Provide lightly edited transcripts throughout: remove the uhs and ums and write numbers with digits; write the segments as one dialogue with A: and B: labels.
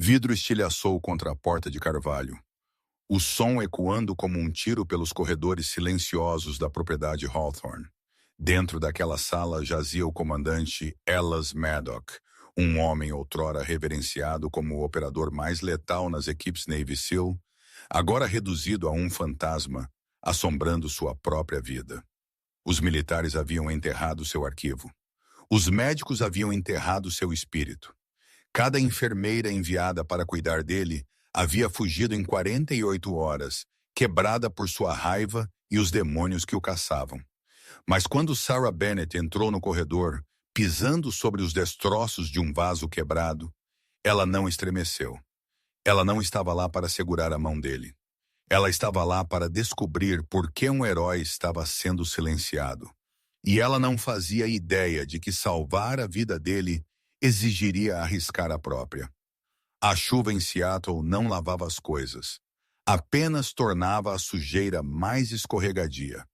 A: vidro estilhaçou contra a porta de carvalho, o som ecoando como um tiro pelos corredores silenciosos da propriedade Hawthorne. Dentro daquela sala jazia o comandante Ellis Maddock, um homem outrora reverenciado como o operador mais letal nas equipes Navy SEAL, agora reduzido a um fantasma, assombrando sua própria vida. Os militares haviam enterrado seu arquivo. Os médicos haviam enterrado seu espírito. Cada enfermeira enviada para cuidar dele havia fugido em 48 horas, quebrada por sua raiva e os demônios que o caçavam. Mas quando Sarah Bennett entrou no corredor, pisando sobre os destroços de um vaso quebrado, ela não estremeceu. Ela não estava lá para segurar a mão dele. Ela estava lá para descobrir por que um herói estava sendo silenciado. E ela não fazia ideia de que salvar a vida dele exigiria arriscar a própria. A chuva em Seattle não lavava as coisas, apenas tornava a sujeira mais escorregadia.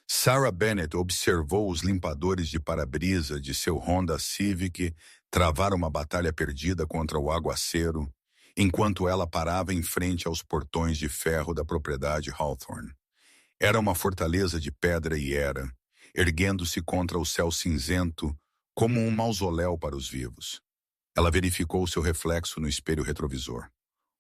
A: Sarah Bennett observou os limpadores de para-brisa de seu Honda Civic travar uma batalha perdida contra o aguaceiro, enquanto ela parava em frente aos portões de ferro da propriedade Hawthorne. Era uma fortaleza de pedra e era, erguendo-se contra o céu cinzento como um mausoléu para os vivos. Ela verificou seu reflexo no espelho retrovisor.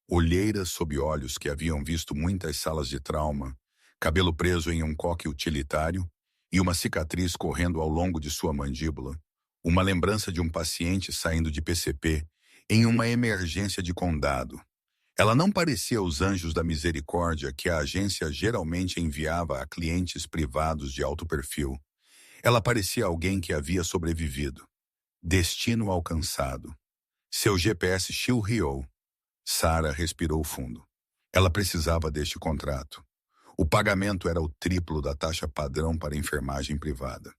A: Olheiras sob olhos que haviam visto muitas salas de trauma, cabelo preso em um coque utilitário e uma cicatriz correndo ao longo de sua mandíbula, uma lembrança de um paciente saindo de PCP em uma emergência de condado. Ela não parecia os anjos da misericórdia que a agência geralmente enviava a clientes privados de alto perfil. Ela parecia alguém que havia sobrevivido. Destino alcançado. Seu GPS chilreou. Sarah respirou fundo. Ela precisava deste contrato. O pagamento era o triplo da taxa padrão para enfermagem privada.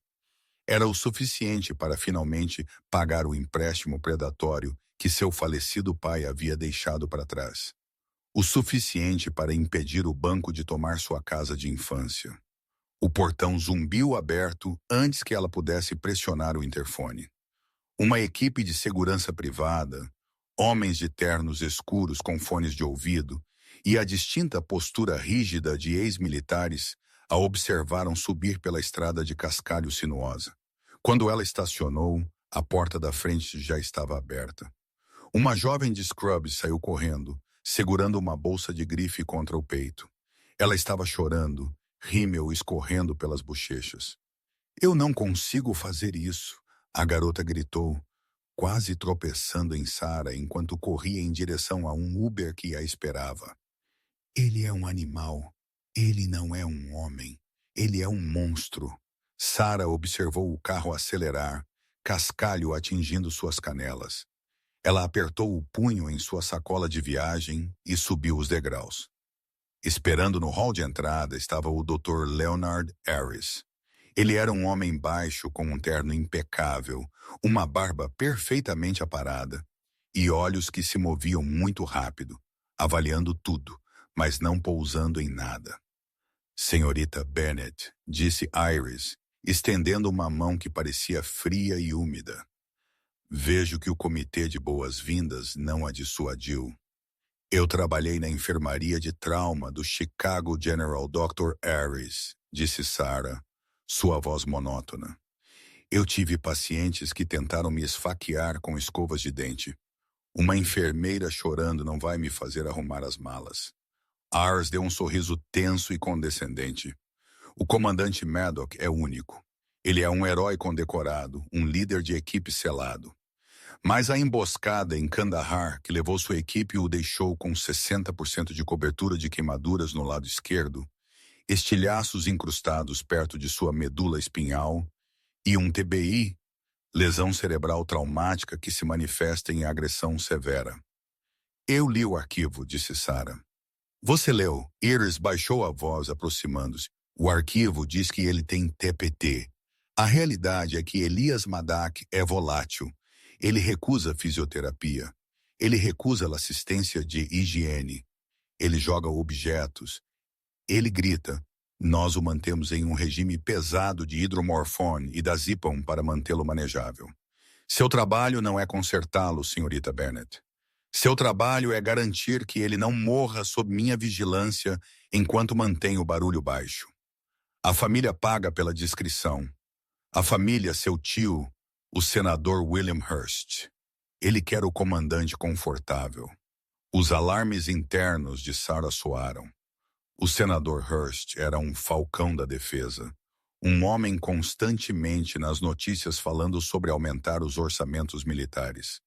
A: Era o suficiente para finalmente pagar o empréstimo predatório que seu falecido pai havia deixado para trás. O suficiente para impedir o banco de tomar sua casa de infância. O portão zumbiu aberto antes que ela pudesse pressionar o interfone. Uma equipe de segurança privada, homens de ternos escuros com fones de ouvido e a distinta postura rígida de ex-militares a observaram subir pela estrada de cascalho sinuosa. Quando ela estacionou, a porta da frente já estava aberta. Uma jovem de scrubs saiu correndo, segurando uma bolsa de grife contra o peito. Ela estava chorando, rímel escorrendo pelas bochechas. "Eu não consigo fazer isso", a garota gritou, quase tropeçando em Sarah enquanto corria em direção a um Uber que a esperava. "Ele é um animal. Ele não é um homem. Ele é um monstro." Sarah observou o carro acelerar, cascalho atingindo suas canelas. Ela apertou o punho em sua sacola de viagem e subiu os degraus. Esperando no hall de entrada estava o Dr. Leonard Harris. Ele era um homem baixo com um terno impecável, uma barba perfeitamente aparada e olhos que se moviam muito rápido, avaliando tudo, mas não pousando em nada. "Senhorita Bennett", disse Iris, estendendo uma mão que parecia fria e úmida. "Vejo que o comitê de boas-vindas não a dissuadiu. Eu trabalhei na enfermaria de trauma do Chicago General Dr. Harris", disse Sarah, sua voz monótona. "Eu tive pacientes que tentaram me esfaquear com escovas de dente. Uma enfermeira chorando não vai me fazer arrumar as malas." Ars deu um sorriso tenso e condescendente. "O comandante Maddock é único. Ele é um herói condecorado, um líder de equipe selado. Mas a emboscada em Kandahar, que levou sua equipe e o deixou com 60% de cobertura de queimaduras no lado esquerdo, estilhaços incrustados perto de sua medula espinhal e um TBI, lesão cerebral traumática que se manifesta em agressão severa." "Eu li o arquivo", disse Sarah. "Você leu?" Iris baixou a voz, aproximando-se. "O arquivo diz que ele tem TPT. A realidade é que Elias Maddock é volátil. Ele recusa fisioterapia. Ele recusa a assistência de higiene. Ele joga objetos. Ele grita. Nós o mantemos em um regime pesado de hidromorfone e dazepam para mantê-lo manejável. Seu trabalho não é consertá-lo, senhorita Bennett. Seu trabalho é garantir que ele não morra sob minha vigilância enquanto mantém o barulho baixo. A família paga pela discrição. A família, seu tio, o senador William Hurst. Ele quer o comandante confortável. Os alarmes internos de Sarah soaram. O senador Hurst era um falcão da defesa. Um homem constantemente nas notícias falando sobre aumentar os orçamentos militares.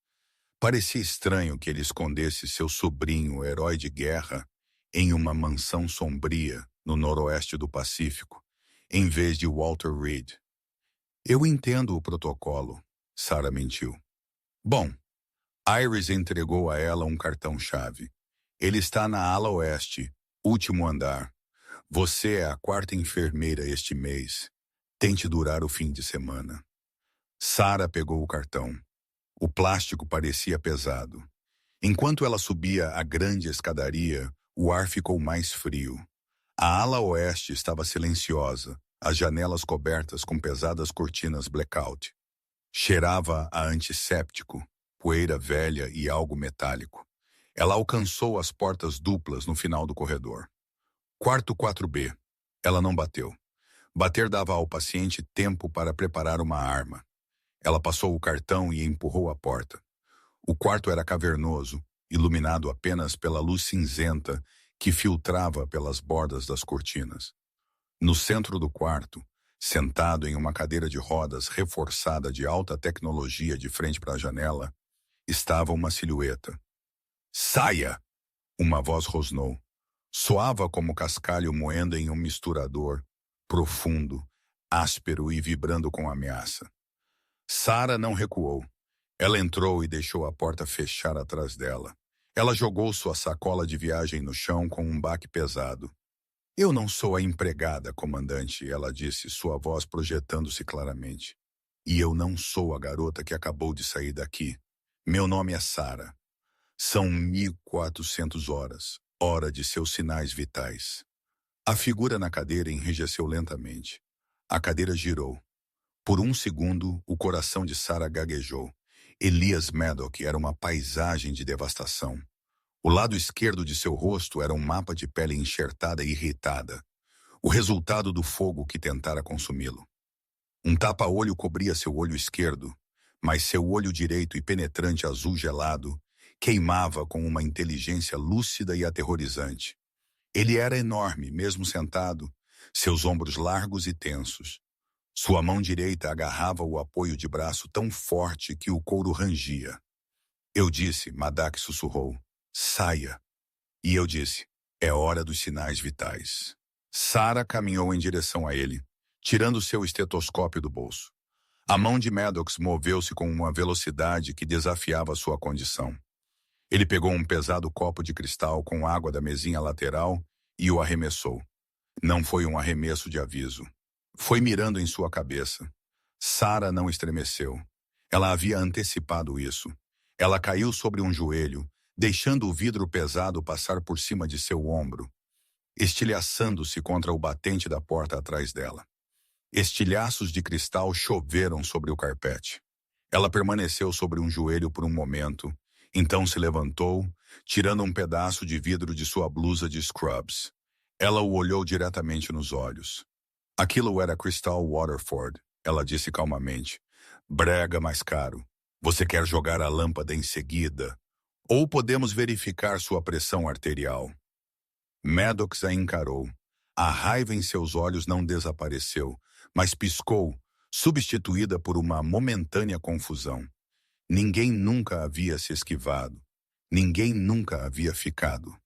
A: Parecia estranho que ele escondesse seu sobrinho, herói de guerra, em uma mansão sombria no noroeste do Pacífico, em vez de Walter Reed. Eu entendo o protocolo, Sarah mentiu. Bom, Iris entregou a ela um cartão-chave. Ele está na ala oeste, último andar. Você é a quarta enfermeira este mês. Tente durar o fim de semana. Sarah pegou o cartão. O plástico parecia pesado. Enquanto ela subia a grande escadaria, o ar ficou mais frio. A ala oeste estava silenciosa, as janelas cobertas com pesadas cortinas blackout. Cheirava a antisséptico, poeira velha e algo metálico. Ela alcançou as portas duplas no final do corredor. Quarto 4B. Ela não bateu. Bater dava ao paciente tempo para preparar uma arma. Ela passou o cartão e empurrou a porta. O quarto era cavernoso, iluminado apenas pela luz cinzenta que filtrava pelas bordas das cortinas. No centro do quarto, sentado em uma cadeira de rodas reforçada de alta tecnologia de frente para a janela, estava uma silhueta. Saia! Uma voz rosnou. Soava como cascalho moendo em um misturador, profundo, áspero e vibrando com ameaça. Sarah não recuou. Ela entrou e deixou a porta fechar atrás dela. Ela jogou sua sacola de viagem no chão com um baque pesado. Eu não sou a empregada, comandante, ela disse, sua voz projetando-se claramente. E eu não sou a garota que acabou de sair daqui. Meu nome é Sarah. São 1400 horas, hora de seus sinais vitais. A figura na cadeira enrijeceu lentamente. A cadeira girou. Por um segundo, o coração de Sarah gaguejou. Elias Maddock era uma paisagem de devastação. O lado esquerdo de seu rosto era um mapa de pele enxertada e irritada, o resultado do fogo que tentara consumi-lo. Um tapa-olho cobria seu olho esquerdo, mas seu olho direito e penetrante azul gelado queimava com uma inteligência lúcida e aterrorizante. Ele era enorme, mesmo sentado, seus ombros largos e tensos. Sua mão direita agarrava o apoio de braço tão forte que o couro rangia. Eu disse, Maddock sussurrou, saia. E eu disse, é hora dos sinais vitais. Sarah caminhou em direção a ele, tirando seu estetoscópio do bolso. A mão de Maddox moveu-se com uma velocidade que desafiava sua condição. Ele pegou um pesado copo de cristal com água da mesinha lateral e o arremessou. Não foi um arremesso de aviso. Foi mirando em sua cabeça. Sarah não estremeceu. Ela havia antecipado isso. Ela caiu sobre um joelho, deixando o vidro pesado passar por cima de seu ombro, estilhaçando-se contra o batente da porta atrás dela. Estilhaços de cristal choveram sobre o carpete. Ela permaneceu sobre um joelho por um momento, então se levantou, tirando um pedaço de vidro de sua blusa de scrubs. Ela o olhou diretamente nos olhos. Aquilo era Crystal Waterford, ela disse calmamente. Brega mais caro. Você quer jogar a lâmpada em seguida? Ou podemos verificar sua pressão arterial? Maddox a encarou. A raiva em seus olhos não desapareceu, mas piscou, substituída por uma momentânea confusão. Ninguém nunca havia se esquivado. Ninguém nunca havia ficado.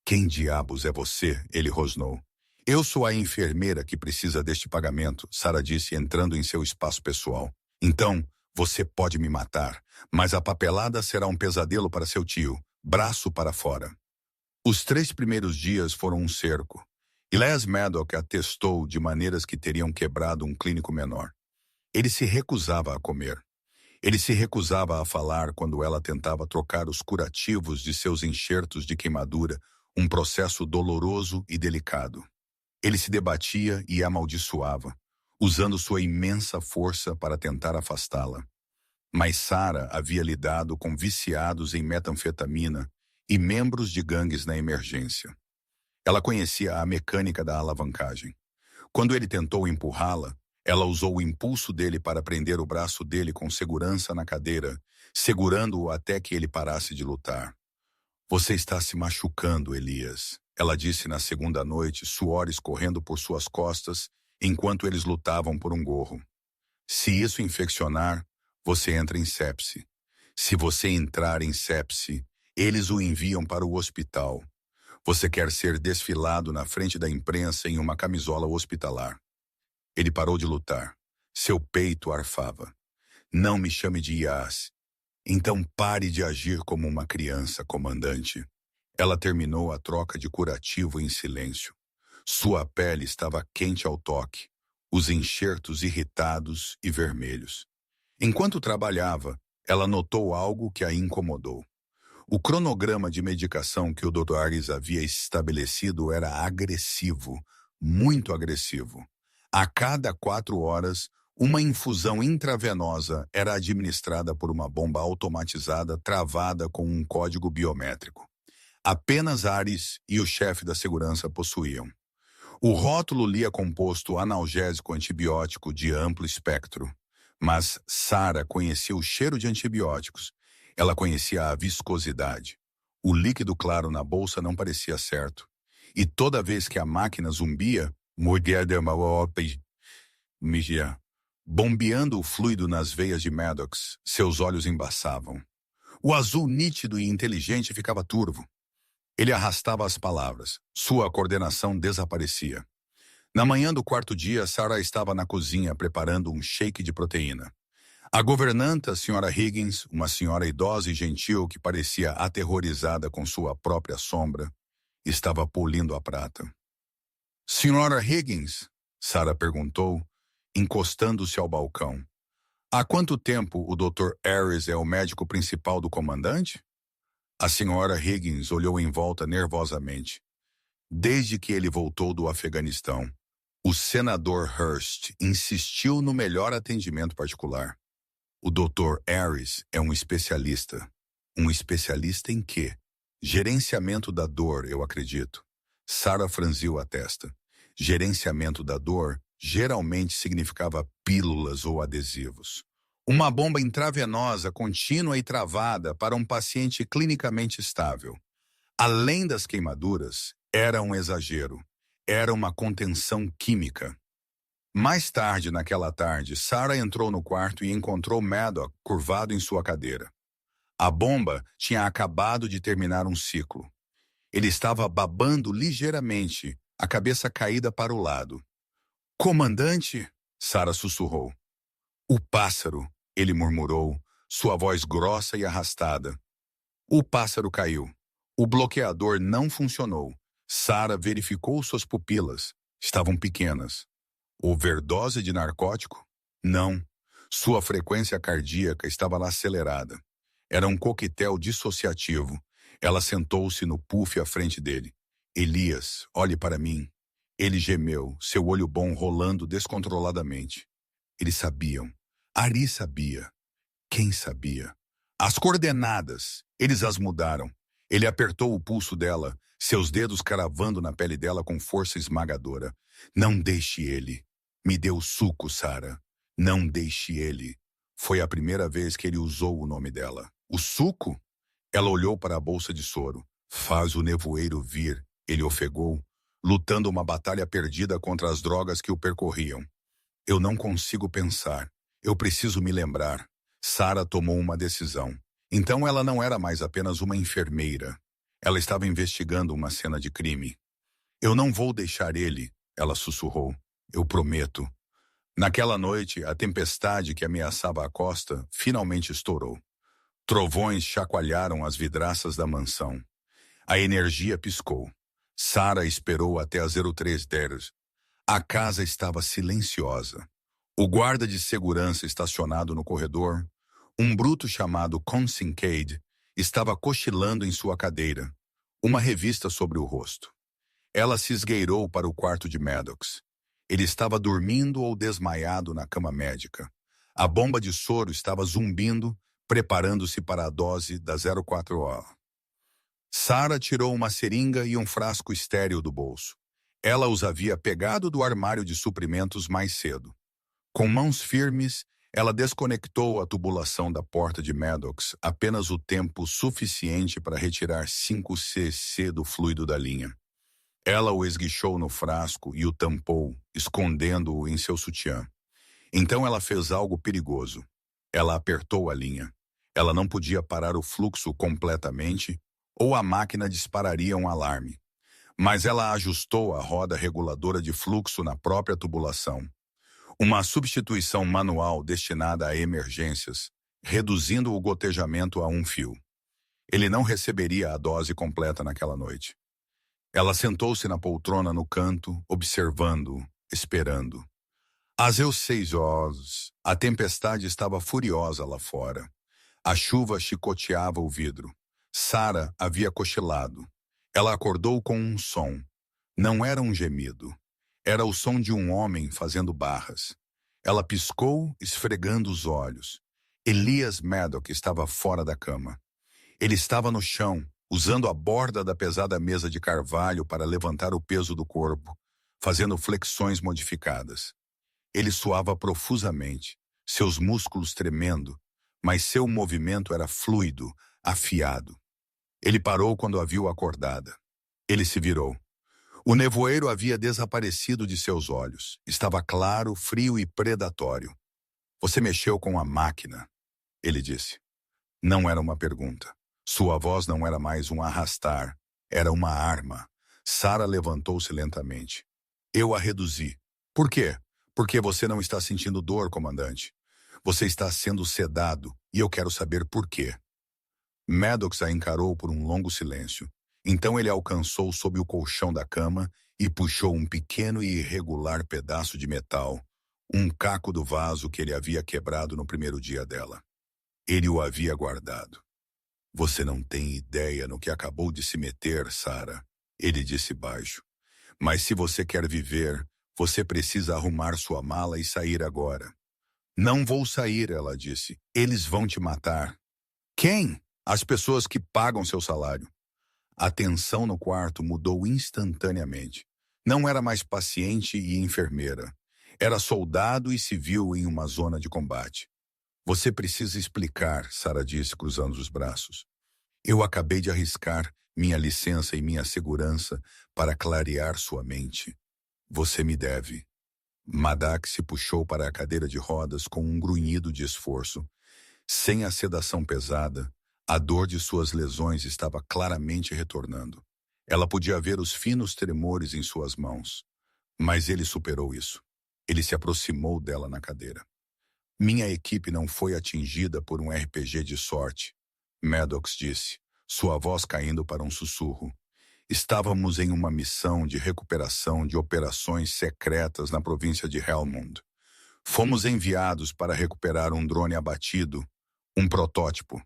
A: Quem diabos é você? Ele rosnou. Eu sou a enfermeira que precisa deste pagamento, Sarah disse entrando em seu espaço pessoal. Então, você pode me matar, mas a papelada será um pesadelo para seu tio, braço para fora. Os 3 primeiros dias foram um cerco. Les Maddock atestou de maneiras que teriam quebrado um clínico menor. Ele se recusava a comer. Ele se recusava a falar quando ela tentava trocar os curativos de seus enxertos de queimadura, um processo doloroso e delicado. Ele se debatia e amaldiçoava, usando sua imensa força para tentar afastá-la. Mas Sarah havia lidado com viciados em metanfetamina e membros de gangues na emergência. Ela conhecia a mecânica da alavancagem. Quando ele tentou empurrá-la, ela usou o impulso dele para prender o braço dele com segurança na cadeira, segurando-o até que ele parasse de lutar. Você está se machucando, Elias, ela disse na segunda noite, suor escorrendo por suas costas, enquanto eles lutavam por um gorro. Se isso infeccionar, você entra em sepse. Se você entrar em sepse, eles o enviam para o hospital. Você quer ser desfilado na frente da imprensa em uma camisola hospitalar. Ele parou de lutar. Seu peito arfava. Não me chame de Yas. Então pare de agir como uma criança, comandante. Ela terminou a troca de curativo em silêncio. Sua pele estava quente ao toque, os enxertos irritados e vermelhos. Enquanto trabalhava, ela notou algo que a incomodou. O cronograma de medicação que o Dr. Ares havia estabelecido era agressivo, muito agressivo. A cada 4 horas, uma infusão intravenosa era administrada por uma bomba automatizada travada com um código biométrico. Apenas Ares e o chefe da segurança possuíam. O rótulo lia composto analgésico antibiótico de amplo espectro. Mas Sarah conhecia o cheiro de antibióticos. Ela conhecia a viscosidade. O líquido claro na bolsa não parecia certo. E toda vez que a máquina zumbia, bombeando o fluido nas veias de Maddox, seus olhos embaçavam. O azul nítido e inteligente ficava turvo. Ele arrastava as palavras. Sua coordenação desaparecia. Na manhã do 4º dia, Sarah estava na cozinha preparando um shake de proteína. A governanta, a Sra. Higgins, uma senhora idosa e gentil que parecia aterrorizada com sua própria sombra, estava polindo a prata. Sra. Higgins? Sarah perguntou, encostando-se ao balcão. Há quanto tempo o Dr. Ares é o médico principal do comandante? A Sra. Higgins olhou em volta nervosamente. Desde que ele voltou do Afeganistão. O senador Hearst insistiu no melhor atendimento particular. O Dr. Ares é um especialista. Um especialista em quê? Gerenciamento da dor, eu acredito. Sarah franziu a testa. Gerenciamento da dor geralmente significava pílulas ou adesivos. Uma bomba intravenosa contínua e travada para um paciente clinicamente estável. Além das queimaduras, era um exagero. Era uma contenção química. Mais tarde, naquela tarde, Sarah entrou no quarto e encontrou Maddox curvado em sua cadeira. A bomba tinha acabado de terminar um ciclo. Ele estava babando ligeiramente, a cabeça caída para o lado. Comandante? Sarah sussurrou. O pássaro, ele murmurou, sua voz grossa e arrastada. O pássaro caiu. O bloqueador não funcionou. Sarah verificou suas pupilas. Estavam pequenas. Overdose de narcótico? Não. Sua frequência cardíaca estava acelerada. Era um coquetel dissociativo. Ela sentou-se no puff à frente dele. Elias, olhe para mim. Ele gemeu, seu olho bom rolando descontroladamente. Eles sabiam. Ari sabia. Quem sabia? As coordenadas. Eles as mudaram. Ele apertou o pulso dela, seus dedos cravando na pele dela com força esmagadora. Não deixe ele. Me dê o suco, Sarah. Não deixe ele. Foi a primeira vez que ele usou o nome dela. O suco? Ela olhou para a bolsa de soro. Faz o nevoeiro vir, ele ofegou, lutando uma batalha perdida contra as drogas que o percorriam. Eu não consigo pensar. Eu preciso me lembrar. Sarah tomou uma decisão. Então ela não era mais apenas uma enfermeira. Ela estava investigando uma cena de crime. Eu não vou deixar ele, ela sussurrou. Eu prometo. Naquela noite, a tempestade que ameaçava a costa finalmente estourou. Trovões chacoalharam as vidraças da mansão. A energia piscou. Sarah esperou até a 0310. A casa estava silenciosa. O guarda de segurança estacionado no corredor, um bruto chamado Consincade, estava cochilando em sua cadeira, uma revista sobre o rosto. Ela se esgueirou para o quarto de Maddox. Ele estava dormindo ou desmaiado na cama médica. A bomba de soro estava zumbindo, preparando-se para a dose da 04 hora. Sarah tirou uma seringa e um frasco estéril do bolso. Ela os havia pegado do armário de suprimentos mais cedo. Com mãos firmes, ela desconectou a tubulação da porta de Maddox apenas o tempo suficiente para retirar 5 cc do fluido da linha. Ela o esguichou no frasco e o tampou, escondendo-o em seu sutiã. Então ela fez algo perigoso. Ela apertou a linha. Ela não podia parar o fluxo completamente ou a máquina dispararia um alarme. Mas ela ajustou a roda reguladora de fluxo na própria tubulação. Uma substituição manual destinada a emergências, reduzindo o gotejamento a um fio. Ele não receberia a dose completa naquela noite. Ela sentou-se na poltrona no canto, observando, esperando. Às 6 horas, a tempestade estava furiosa lá fora. A chuva chicoteava o vidro. Sarah havia cochilado. Ela acordou com um som. Não era um gemido. Era o som de um homem fazendo barras. Ela piscou, esfregando os olhos. Elias Maddox estava fora da cama. Ele estava no chão, usando a borda da pesada mesa de carvalho para levantar o peso do corpo, fazendo flexões modificadas. Ele suava profusamente, seus músculos tremendo, mas seu movimento era fluido, afiado. Ele parou quando a viu acordada. Ele se virou. O nevoeiro havia desaparecido de seus olhos. Estava claro, frio e predatório. Você mexeu com a máquina, ele disse. Não era uma pergunta. Sua voz não era mais um arrastar. Era uma arma. Sarah levantou-se lentamente. Eu a reduzi. Por quê? Porque você não está sentindo dor, comandante. Você está sendo sedado, e eu quero saber por quê. Maddox a encarou por um longo silêncio. Então ele alcançou sob o colchão da cama e puxou um pequeno e irregular pedaço de metal, um caco do vaso que ele havia quebrado no primeiro dia dela. Ele o havia guardado. Você não tem ideia no que acabou de se meter, Sarah, ele disse baixo. Mas se você quer viver, você precisa arrumar sua mala e sair agora. Não vou sair, ela disse. Eles vão te matar. Quem? As pessoas que pagam seu salário. A tensão no quarto mudou instantaneamente. Não era mais paciente e enfermeira. Era soldado e civil em uma zona de combate. Você precisa explicar, Sarah disse, cruzando os braços. Eu acabei de arriscar minha licença e minha segurança para clarear sua mente. Você me deve. Maddox se puxou para a cadeira de rodas com um grunhido de esforço. Sem a sedação pesada, a dor de suas lesões estava claramente retornando. Ela podia ver os finos tremores em suas mãos. Mas ele superou isso. Ele se aproximou dela na cadeira. Minha equipe não foi atingida por um RPG de sorte, Maddox disse, sua voz caindo para um sussurro. Estávamos em uma missão de recuperação de operações secretas na província de Helmond. Fomos enviados para recuperar um drone abatido, um protótipo.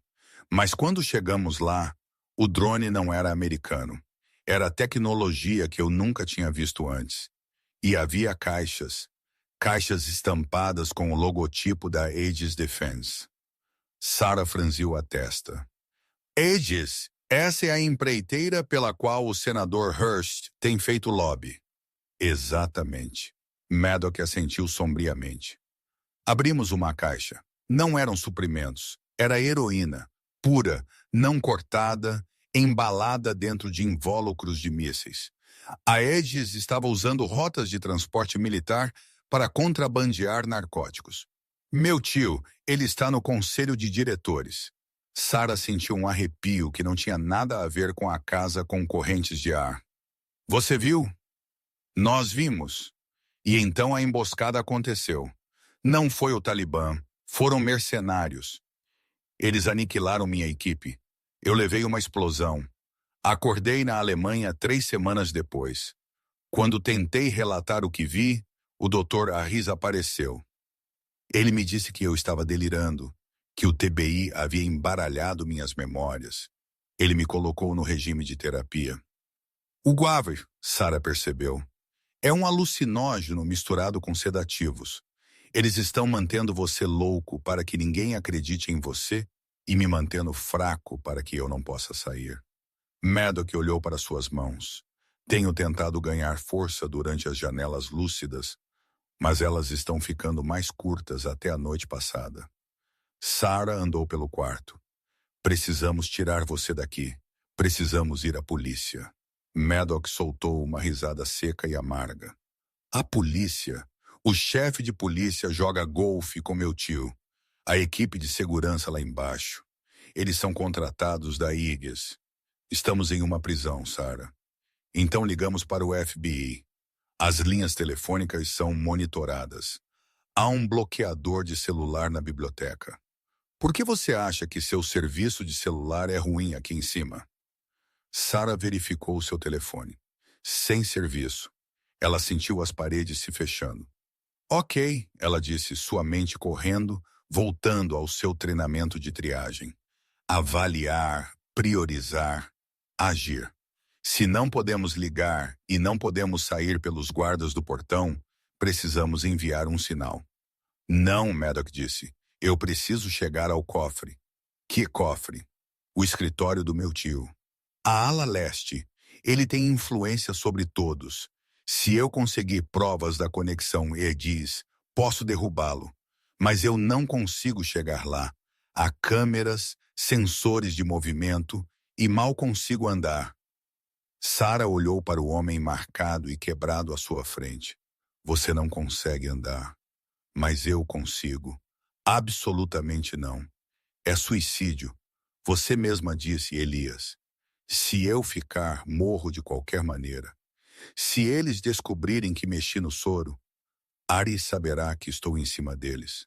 A: Mas quando chegamos lá, o drone não era americano. Era tecnologia que eu nunca tinha visto antes. E havia caixas estampadas com o logotipo da Aegis Defense. Sarah franziu a testa. Aegis, essa é a empreiteira pela qual o senador Hearst tem feito lobby. Exatamente. Maddox assentiu sombriamente. Abrimos uma caixa. Não eram suprimentos. Era heroína. Pura, não cortada, embalada dentro de invólucros de mísseis. A Aegis estava usando rotas de transporte militar para contrabandear narcóticos. Meu tio, ele está no conselho de diretores. Sarah sentiu um arrepio que não tinha nada a ver com a casa com correntes de ar. Você viu? Nós vimos. E então a emboscada aconteceu. Não foi o Talibã, foram mercenários. Eles aniquilaram minha equipe. Eu levei uma explosão. Acordei na Alemanha 3 semanas depois. Quando tentei relatar o que vi, o Dr. Harris apareceu. Ele me disse que eu estava delirando, que o TBI havia embaralhado minhas memórias. Ele me colocou no regime de terapia. O guava, Sarah percebeu, é um alucinógeno misturado com sedativos. Eles estão mantendo você louco para que ninguém acredite em você e me mantendo fraco para que eu não possa sair. Maddox olhou para suas mãos. Tenho tentado ganhar força durante as janelas lúcidas, mas elas estão ficando mais curtas até a noite passada. Sarah andou pelo quarto. Precisamos tirar você daqui. Precisamos ir à polícia. Maddox soltou uma risada seca e amarga. A polícia? O chefe de polícia joga golfe com meu tio. A equipe de segurança lá embaixo. Eles são contratados da IGES. Estamos em uma prisão, Sarah. Então ligamos para o FBI. As linhas telefônicas são monitoradas. Há um bloqueador de celular na biblioteca. Por que você acha que seu serviço de celular é ruim aqui em cima? Sarah verificou seu telefone. Sem serviço. Ela sentiu as paredes se fechando. Ok, ela disse, sua mente correndo, voltando ao seu treinamento de triagem. Avaliar, priorizar, agir. Se não podemos ligar e não podemos sair pelos guardas do portão, precisamos enviar um sinal. Não, Maddox disse. Eu preciso chegar ao cofre. Que cofre? O escritório do meu tio. A ala leste. Ele tem influência sobre todos. Se eu conseguir provas da conexão EDIS, posso derrubá-lo. Mas eu não consigo chegar lá. Há câmeras, sensores de movimento e mal consigo andar. Sarah olhou para o homem marcado e quebrado à sua frente. Você não consegue andar. Mas eu consigo. Absolutamente não. É suicídio. Você mesma disse, Elias. Se eu ficar, morro de qualquer maneira. Se eles descobrirem que mexi no soro, Ari saberá que estou em cima deles.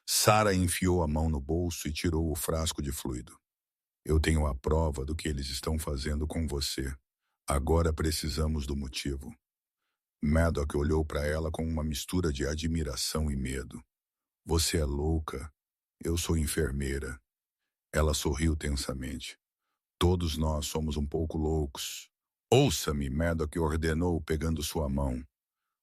A: Sarah enfiou a mão no bolso e tirou o frasco de fluido. Eu tenho a prova do que eles estão fazendo com você. Agora precisamos do motivo. Maddox olhou para ela com uma mistura de admiração e medo. Você é louca. Eu sou enfermeira. Ela sorriu tensamente. Todos nós somos um pouco loucos. Ouça-me, Maddox ordenou, pegando sua mão.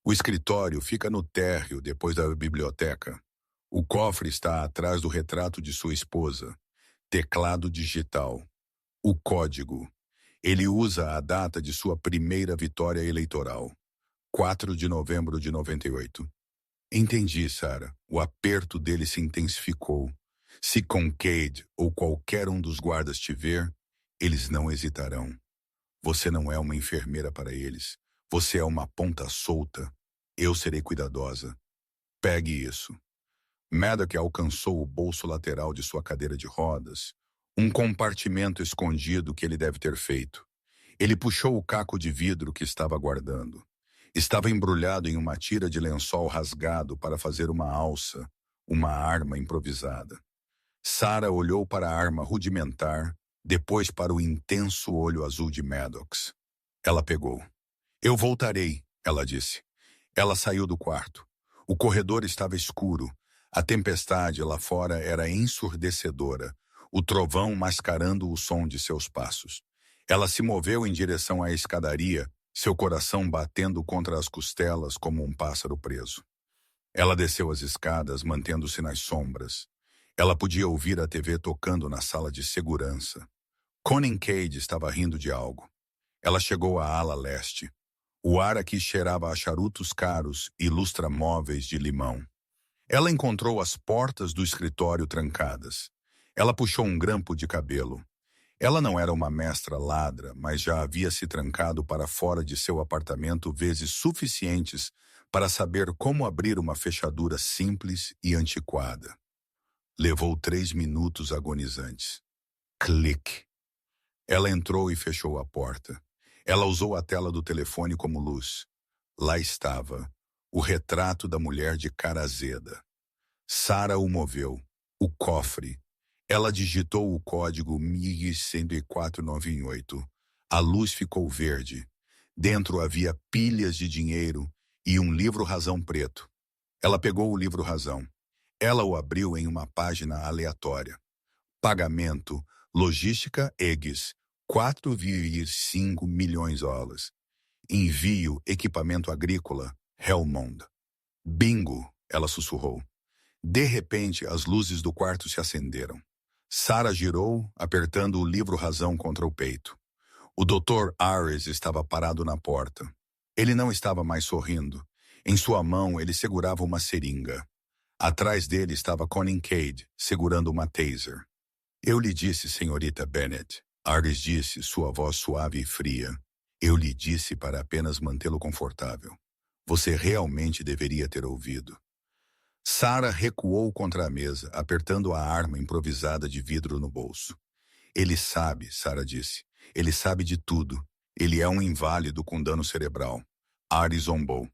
A: O escritório fica no térreo depois da biblioteca. O cofre está atrás do retrato de sua esposa. Teclado digital. O código. Ele usa a data de sua primeira vitória eleitoral. 4 de novembro de 98. Entendi, Sarah. O aperto dele se intensificou. Se Kincaid ou qualquer um dos guardas te ver, eles não hesitarão. Você não é uma enfermeira para eles. Você é uma ponta solta. Eu serei cuidadosa. Pegue isso. Maddox alcançou o bolso lateral de sua cadeira de rodas, um compartimento escondido que ele deve ter feito. Ele puxou o caco de vidro que estava guardando. Estava embrulhado em uma tira de lençol rasgado para fazer uma alça, uma arma improvisada. Sarah olhou para a arma rudimentar, depois para o intenso olho azul de Maddox. Ela pegou. Eu voltarei, ela disse. Ela saiu do quarto. O corredor estava escuro. A tempestade lá fora era ensurdecedora, o trovão mascarando o som de seus passos. Ela se moveu em direção à escadaria, seu coração batendo contra as costelas como um pássaro preso. Ela desceu as escadas, mantendo-se nas sombras. Ela podia ouvir a TV tocando na sala de segurança. Kincaid estava rindo de algo. Ela chegou à ala leste. O ar aqui cheirava a charutos caros e lustramóveis de limão. Ela encontrou as portas do escritório trancadas. Ela puxou um grampo de cabelo. Ela não era uma mestra ladra, mas já havia se trancado para fora de seu apartamento vezes suficientes para saber como abrir uma fechadura simples e antiquada. Levou 3 minutos agonizantes. Clique. Ela entrou e fechou a porta. Ela usou a tela do telefone como luz. Lá estava, o retrato da mulher de cara azeda. Sarah o moveu. O cofre. Ela digitou o código MIG 104998. A luz ficou verde. Dentro havia pilhas de dinheiro e um livro-razão preto. Ela pegou o livro-razão. Ela o abriu em uma página aleatória. Pagamento, logística EGS, 4,5 milhões de dólares. Envio, equipamento agrícola, Helmond. Bingo! ela sussurrou. De repente, as luzes do quarto se acenderam. Sarah girou, apertando o livro-razão contra o peito. O Dr. Harris estava parado na porta. Ele não estava mais sorrindo. Em sua mão, ele segurava uma seringa. Atrás dele estava Conin Cade, segurando uma taser. Eu lhe disse, senhorita Bennett. Harris disse, sua voz suave e fria. Eu lhe disse para apenas mantê-lo confortável. Você realmente deveria ter ouvido. Sarah recuou contra a mesa, apertando a arma improvisada de vidro no bolso. Ele sabe, Sarah disse. Ele sabe de tudo. Ele é um inválido com dano cerebral. Harris zombou.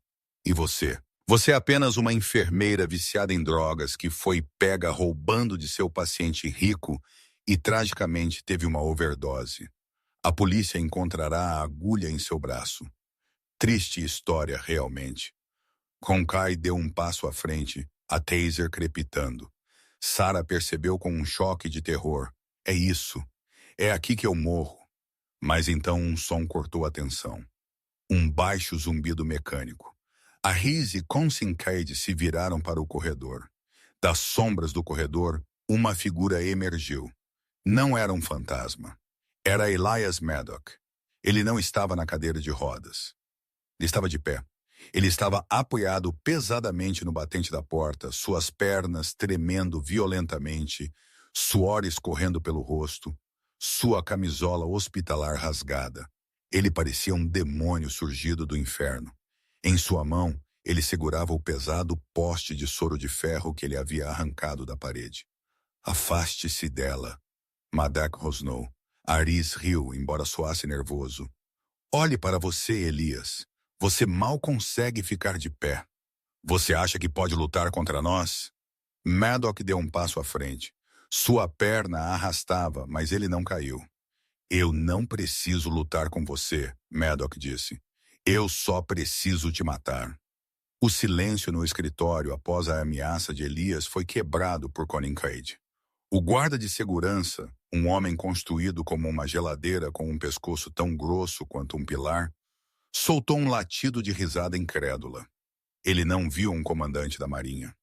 A: E você? Você é apenas uma enfermeira viciada em drogas que foi pega roubando de seu paciente rico e tragicamente teve uma overdose. A polícia encontrará a agulha em seu braço. Triste história, realmente. Conkai deu um passo à frente, a taser crepitando. Sarah percebeu com um choque de terror. É isso. É aqui que eu morro. Mas então um som cortou a tensão. Um baixo zumbido mecânico. A Riz e Consincade se viraram para o corredor. Das sombras do corredor, uma figura emergiu. Não era um fantasma. Era Elias Maddock. Ele não estava na cadeira de rodas. Ele estava de pé. Ele estava apoiado pesadamente no batente da porta, suas pernas tremendo violentamente, suor escorrendo pelo rosto, sua camisola hospitalar rasgada. Ele parecia um demônio surgido do inferno. Em sua mão, ele segurava o pesado poste de soro de ferro que ele havia arrancado da parede. Afaste-se dela, Maddock rosnou. Harris riu, embora soasse nervoso. Olhe para você, Elias. Você mal consegue ficar de pé. Você acha que pode lutar contra nós? Maddock deu um passo à frente. Sua perna arrastava, mas ele não caiu. Eu não preciso lutar com você, Maddock disse. Eu só preciso te matar. O silêncio no escritório após a ameaça de Elias foi quebrado por Conin Cade. O guarda de segurança, um homem construído como uma geladeira com um pescoço tão grosso quanto um pilar, soltou um latido de risada incrédula. Ele não viu um comandante da Marinha.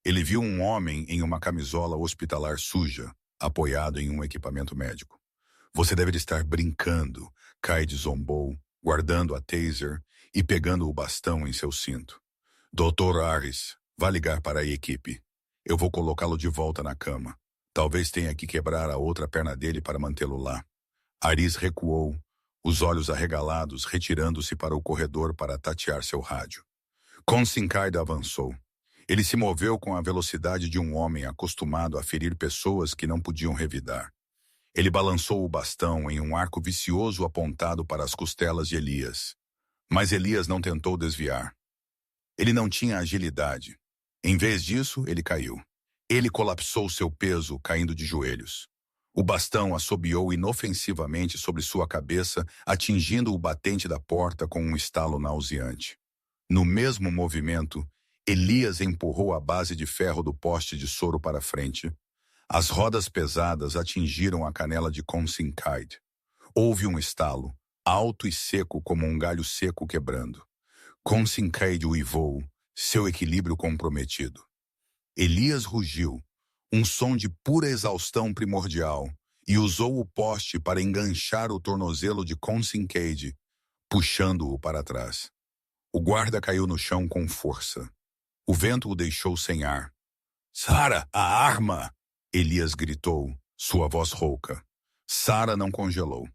A: Ele viu um homem em uma camisola hospitalar suja, apoiado em um equipamento médico. Você deve estar brincando, Cade zombou, guardando a taser e pegando o bastão em seu cinto. Dr. Harris, vá ligar para a equipe. Eu vou colocá-lo de volta na cama. Talvez tenha que quebrar a outra perna dele para mantê-lo lá. Harris recuou, os olhos arregalados, retirando-se para o corredor para tatear seu rádio. Consincade avançou. Ele se moveu com a velocidade de um homem acostumado a ferir pessoas que não podiam revidar. Ele balançou o bastão em um arco vicioso apontado para as costelas de Elias. Mas Elias não tentou desviar. Ele não tinha agilidade. Em vez disso, ele caiu. Ele colapsou seu peso, caindo de joelhos. O bastão assobiou inofensivamente sobre sua cabeça, atingindo o batente da porta com um estalo nauseante. No mesmo movimento, Elias empurrou a base de ferro do poste de soro para frente. As rodas pesadas atingiram a canela de Consincade. Houve um estalo, alto e seco como um galho seco quebrando. Consincade uivou, seu equilíbrio comprometido. Elias rugiu, um som de pura exaustão primordial, e usou o poste para enganchar o tornozelo de Consincade, puxando-o para trás. O guarda caiu no chão com força. O vento o deixou sem ar. Sarah, a arma! Elias gritou, sua voz rouca. Sarah não congelou.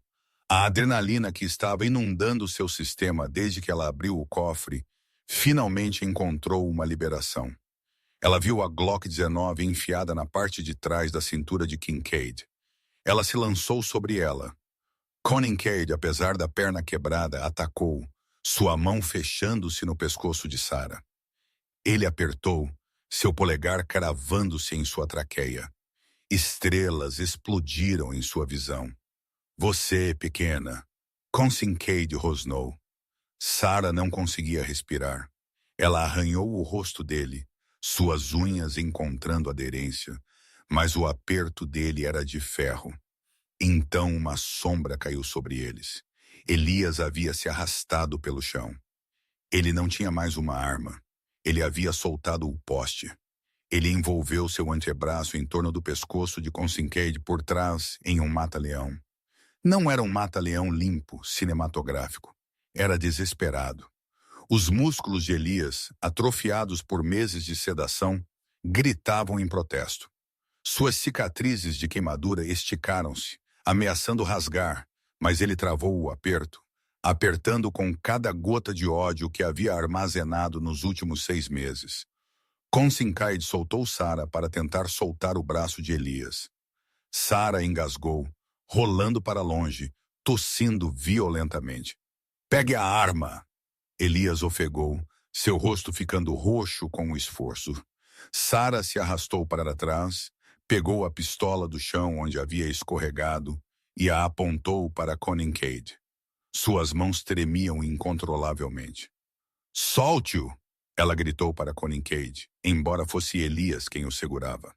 A: A adrenalina que estava inundando seu sistema desde que ela abriu o cofre, finalmente encontrou uma liberação. Ela viu a Glock 19 enfiada na parte de trás da cintura de Kincaid. Ela se lançou sobre ela. Connincade, apesar da perna quebrada, atacou, sua mão fechando-se no pescoço de Sarah. Ele apertou, seu polegar cravando-se em sua traqueia. Estrelas explodiram em sua visão. Você, pequena. Consincade rosnou. Sarah não conseguia respirar. Ela arranhou o rosto dele, suas unhas encontrando aderência, mas o aperto dele era de ferro. Então uma sombra caiu sobre eles. Elias havia se arrastado pelo chão. Ele não tinha mais uma arma. Ele havia soltado o poste. Ele envolveu seu antebraço em torno do pescoço de Kincaid por trás em um mata-leão. Não era um mata-leão limpo, cinematográfico. Era desesperado. Os músculos de Elias, atrofiados por meses de sedação, gritavam em protesto. Suas cicatrizes de queimadura esticaram-se, ameaçando rasgar, mas ele travou o aperto, apertando com cada gota de ódio que havia armazenado nos últimos 6 meses. Kincaid soltou Sarah para tentar soltar o braço de Elias. Sarah engasgou, rolando para longe, tossindo violentamente. "Pegue a arma!" Elias ofegou, seu rosto ficando roxo com o esforço. Sarah se arrastou para trás, pegou a pistola do chão onde havia escorregado e a apontou para Kincaid. Suas mãos tremiam incontrolavelmente. "Solte-o!" Ela gritou para Kincaid, embora fosse Elias quem o segurava.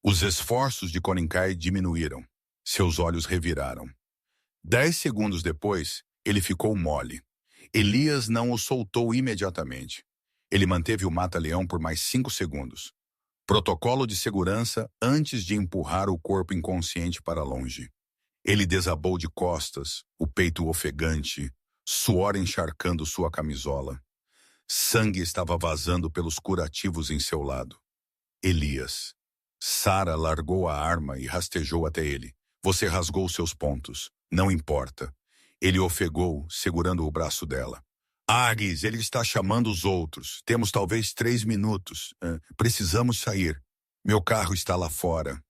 A: Os esforços de Kincaid diminuíram. Seus olhos reviraram. 10 segundos depois, ele ficou mole. Elias não o soltou imediatamente. Ele manteve o mata-leão por mais 5 segundos. Protocolo de segurança antes de empurrar o corpo inconsciente para longe. Ele desabou de costas, o peito ofegante, suor encharcando sua camisola. Sangue estava vazando pelos curativos em seu lado. Elias. Sarah largou a arma e rastejou até ele. "Você rasgou seus pontos. Não importa." Ele ofegou, segurando o braço dela. "Agnes, ele está chamando os outros. Temos talvez 3 minutos. Precisamos sair. Meu carro está lá fora."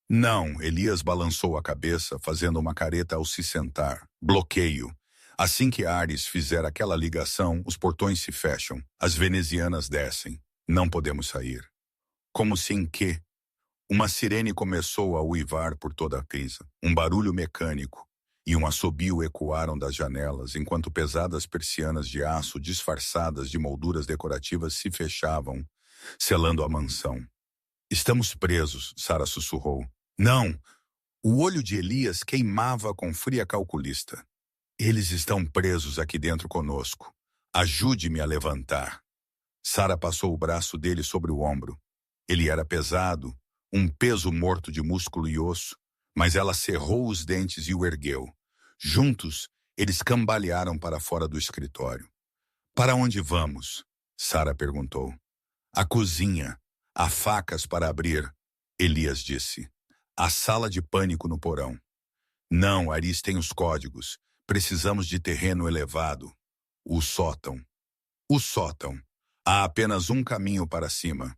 A: "Não." Elias balançou a cabeça, fazendo uma careta ao se sentar. "Bloqueio. Assim que Ares fizer aquela ligação, os portões se fecham. As venezianas descem. Não podemos sair." "Como sem quê?" Uma sirene começou a uivar por toda a casa. Um barulho mecânico e um assobio ecoaram das janelas, enquanto pesadas persianas de aço disfarçadas de molduras decorativas se fechavam, selando a mansão. "Estamos presos", Sarah sussurrou. "Não!" O olho de Elias queimava com fria calculista. "Eles estão presos aqui dentro conosco. Ajude-me a levantar." Sarah passou o braço dele sobre o ombro. Ele era pesado, um peso morto de músculo e osso, mas ela cerrou os dentes e o ergueu. Juntos, eles cambalearam para fora do escritório. "Para onde vamos?" Sarah perguntou. "A cozinha. Há facas para abrir", Elias disse. "A sala de pânico no porão." "Não, Aris tem os códigos. Precisamos de terreno elevado." "O sótão." "O sótão. Há apenas um caminho para cima.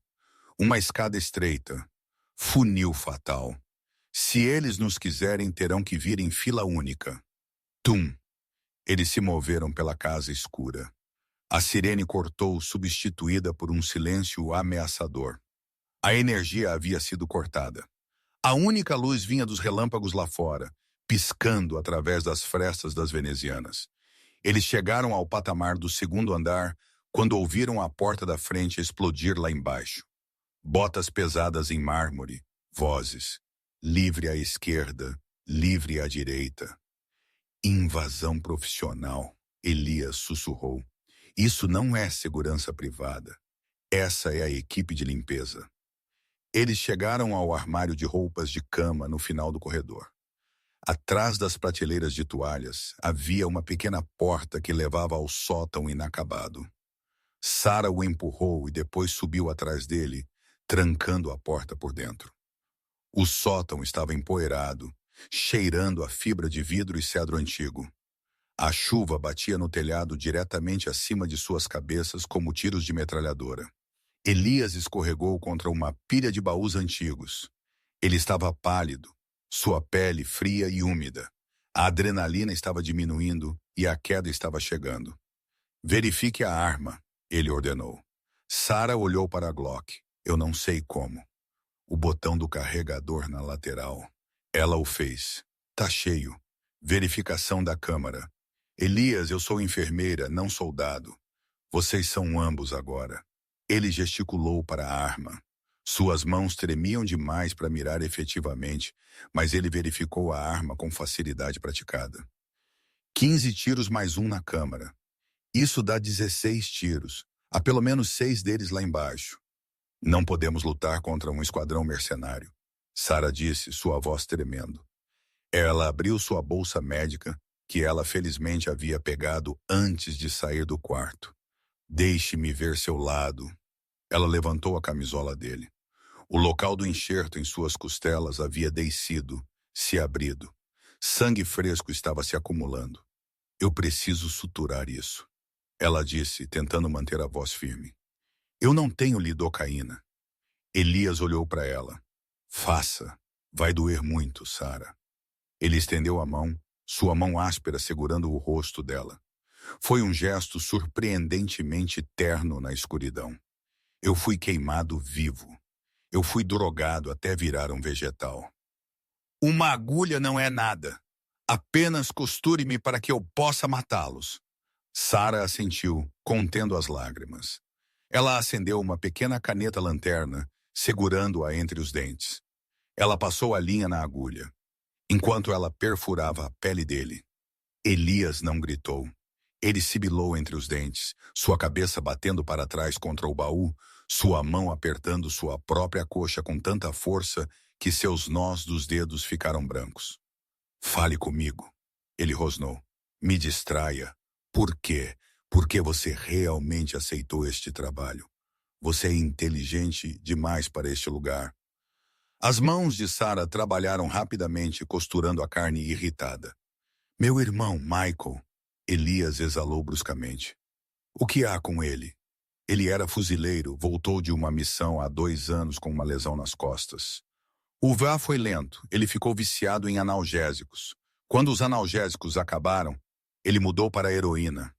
A: Uma escada estreita. Funil fatal. Se eles nos quiserem, terão que vir em fila única." Tum! Eles se moveram pela casa escura. A sirene cortou, substituída por um silêncio ameaçador. A energia havia sido cortada. A única luz vinha dos relâmpagos lá fora, piscando através das frestas das venezianas. Eles chegaram ao patamar do 2º andar quando ouviram a porta da frente explodir lá embaixo. Botas pesadas em mármore, vozes. Livre à esquerda, livre à direita. "Invasão profissional", Elias sussurrou. "Isso não é segurança privada. Essa é a equipe de limpeza." Eles chegaram ao armário de roupas de cama no final do corredor. Atrás das prateleiras de toalhas, havia uma pequena porta que levava ao sótão inacabado. Sarah o empurrou e depois subiu atrás dele, trancando a porta por dentro. O sótão estava empoeirado, cheirando a fibra de vidro e cedro antigo. A chuva batia no telhado diretamente acima de suas cabeças como tiros de metralhadora. Elias escorregou contra uma pilha de baús antigos. Ele estava pálido, sua pele fria e úmida. A adrenalina estava diminuindo e a queda estava chegando. "Verifique a arma", ele ordenou. Sarah olhou para a Glock. "Eu não sei como." "O botão do carregador na lateral." Ela o fez. "Tá cheio." "Verificação da câmara." "Elias, eu sou enfermeira, não soldado. Vocês são ambos agora." Ele gesticulou para a arma. Suas mãos tremiam demais para mirar efetivamente, mas ele verificou a arma com facilidade praticada. 15 tiros mais um na câmara. Isso dá 16 tiros. Há pelo menos 6 deles lá embaixo. Não podemos lutar contra um esquadrão mercenário, Sarah disse, sua voz tremendo. Ela abriu sua bolsa médica, que ela felizmente havia pegado antes de sair do quarto. Deixe-me ver seu lado. Ela levantou a camisola dele. O local do enxerto em suas costelas havia descido, se abrido. Sangue fresco estava se acumulando. Eu preciso suturar isso, ela disse, tentando manter a voz firme. Eu não tenho lidocaína. Elias olhou para ela. Faça. Vai doer muito, Sarah. Ele estendeu a mão, sua mão áspera segurando o rosto dela. Foi um gesto surpreendentemente terno na escuridão. Eu fui queimado vivo. Eu fui drogado até virar um vegetal. Uma agulha não é nada. Apenas costure-me para que eu possa matá-los. Sarah assentiu, contendo as lágrimas. Ela acendeu uma pequena caneta-lanterna, segurando-a entre os dentes. Ela passou a linha na agulha, enquanto ela perfurava a pele dele. Elias não gritou. Ele sibilou entre os dentes, sua cabeça batendo para trás contra o baú, sua mão apertando sua própria coxa com tanta força que seus nós dos dedos ficaram brancos. Fale comigo, ele rosnou. Me distraia. Por quê? Porque você realmente aceitou este trabalho. Você é inteligente demais para este lugar. As mãos de Sarah trabalharam rapidamente, costurando a carne irritada. Meu irmão, Michael, Elias exalou bruscamente. O que há com ele? Ele era fuzileiro, voltou de uma missão há 2 anos com uma lesão nas costas. O vá foi lento, ele ficou viciado em analgésicos. Quando os analgésicos acabaram, ele mudou para a heroína.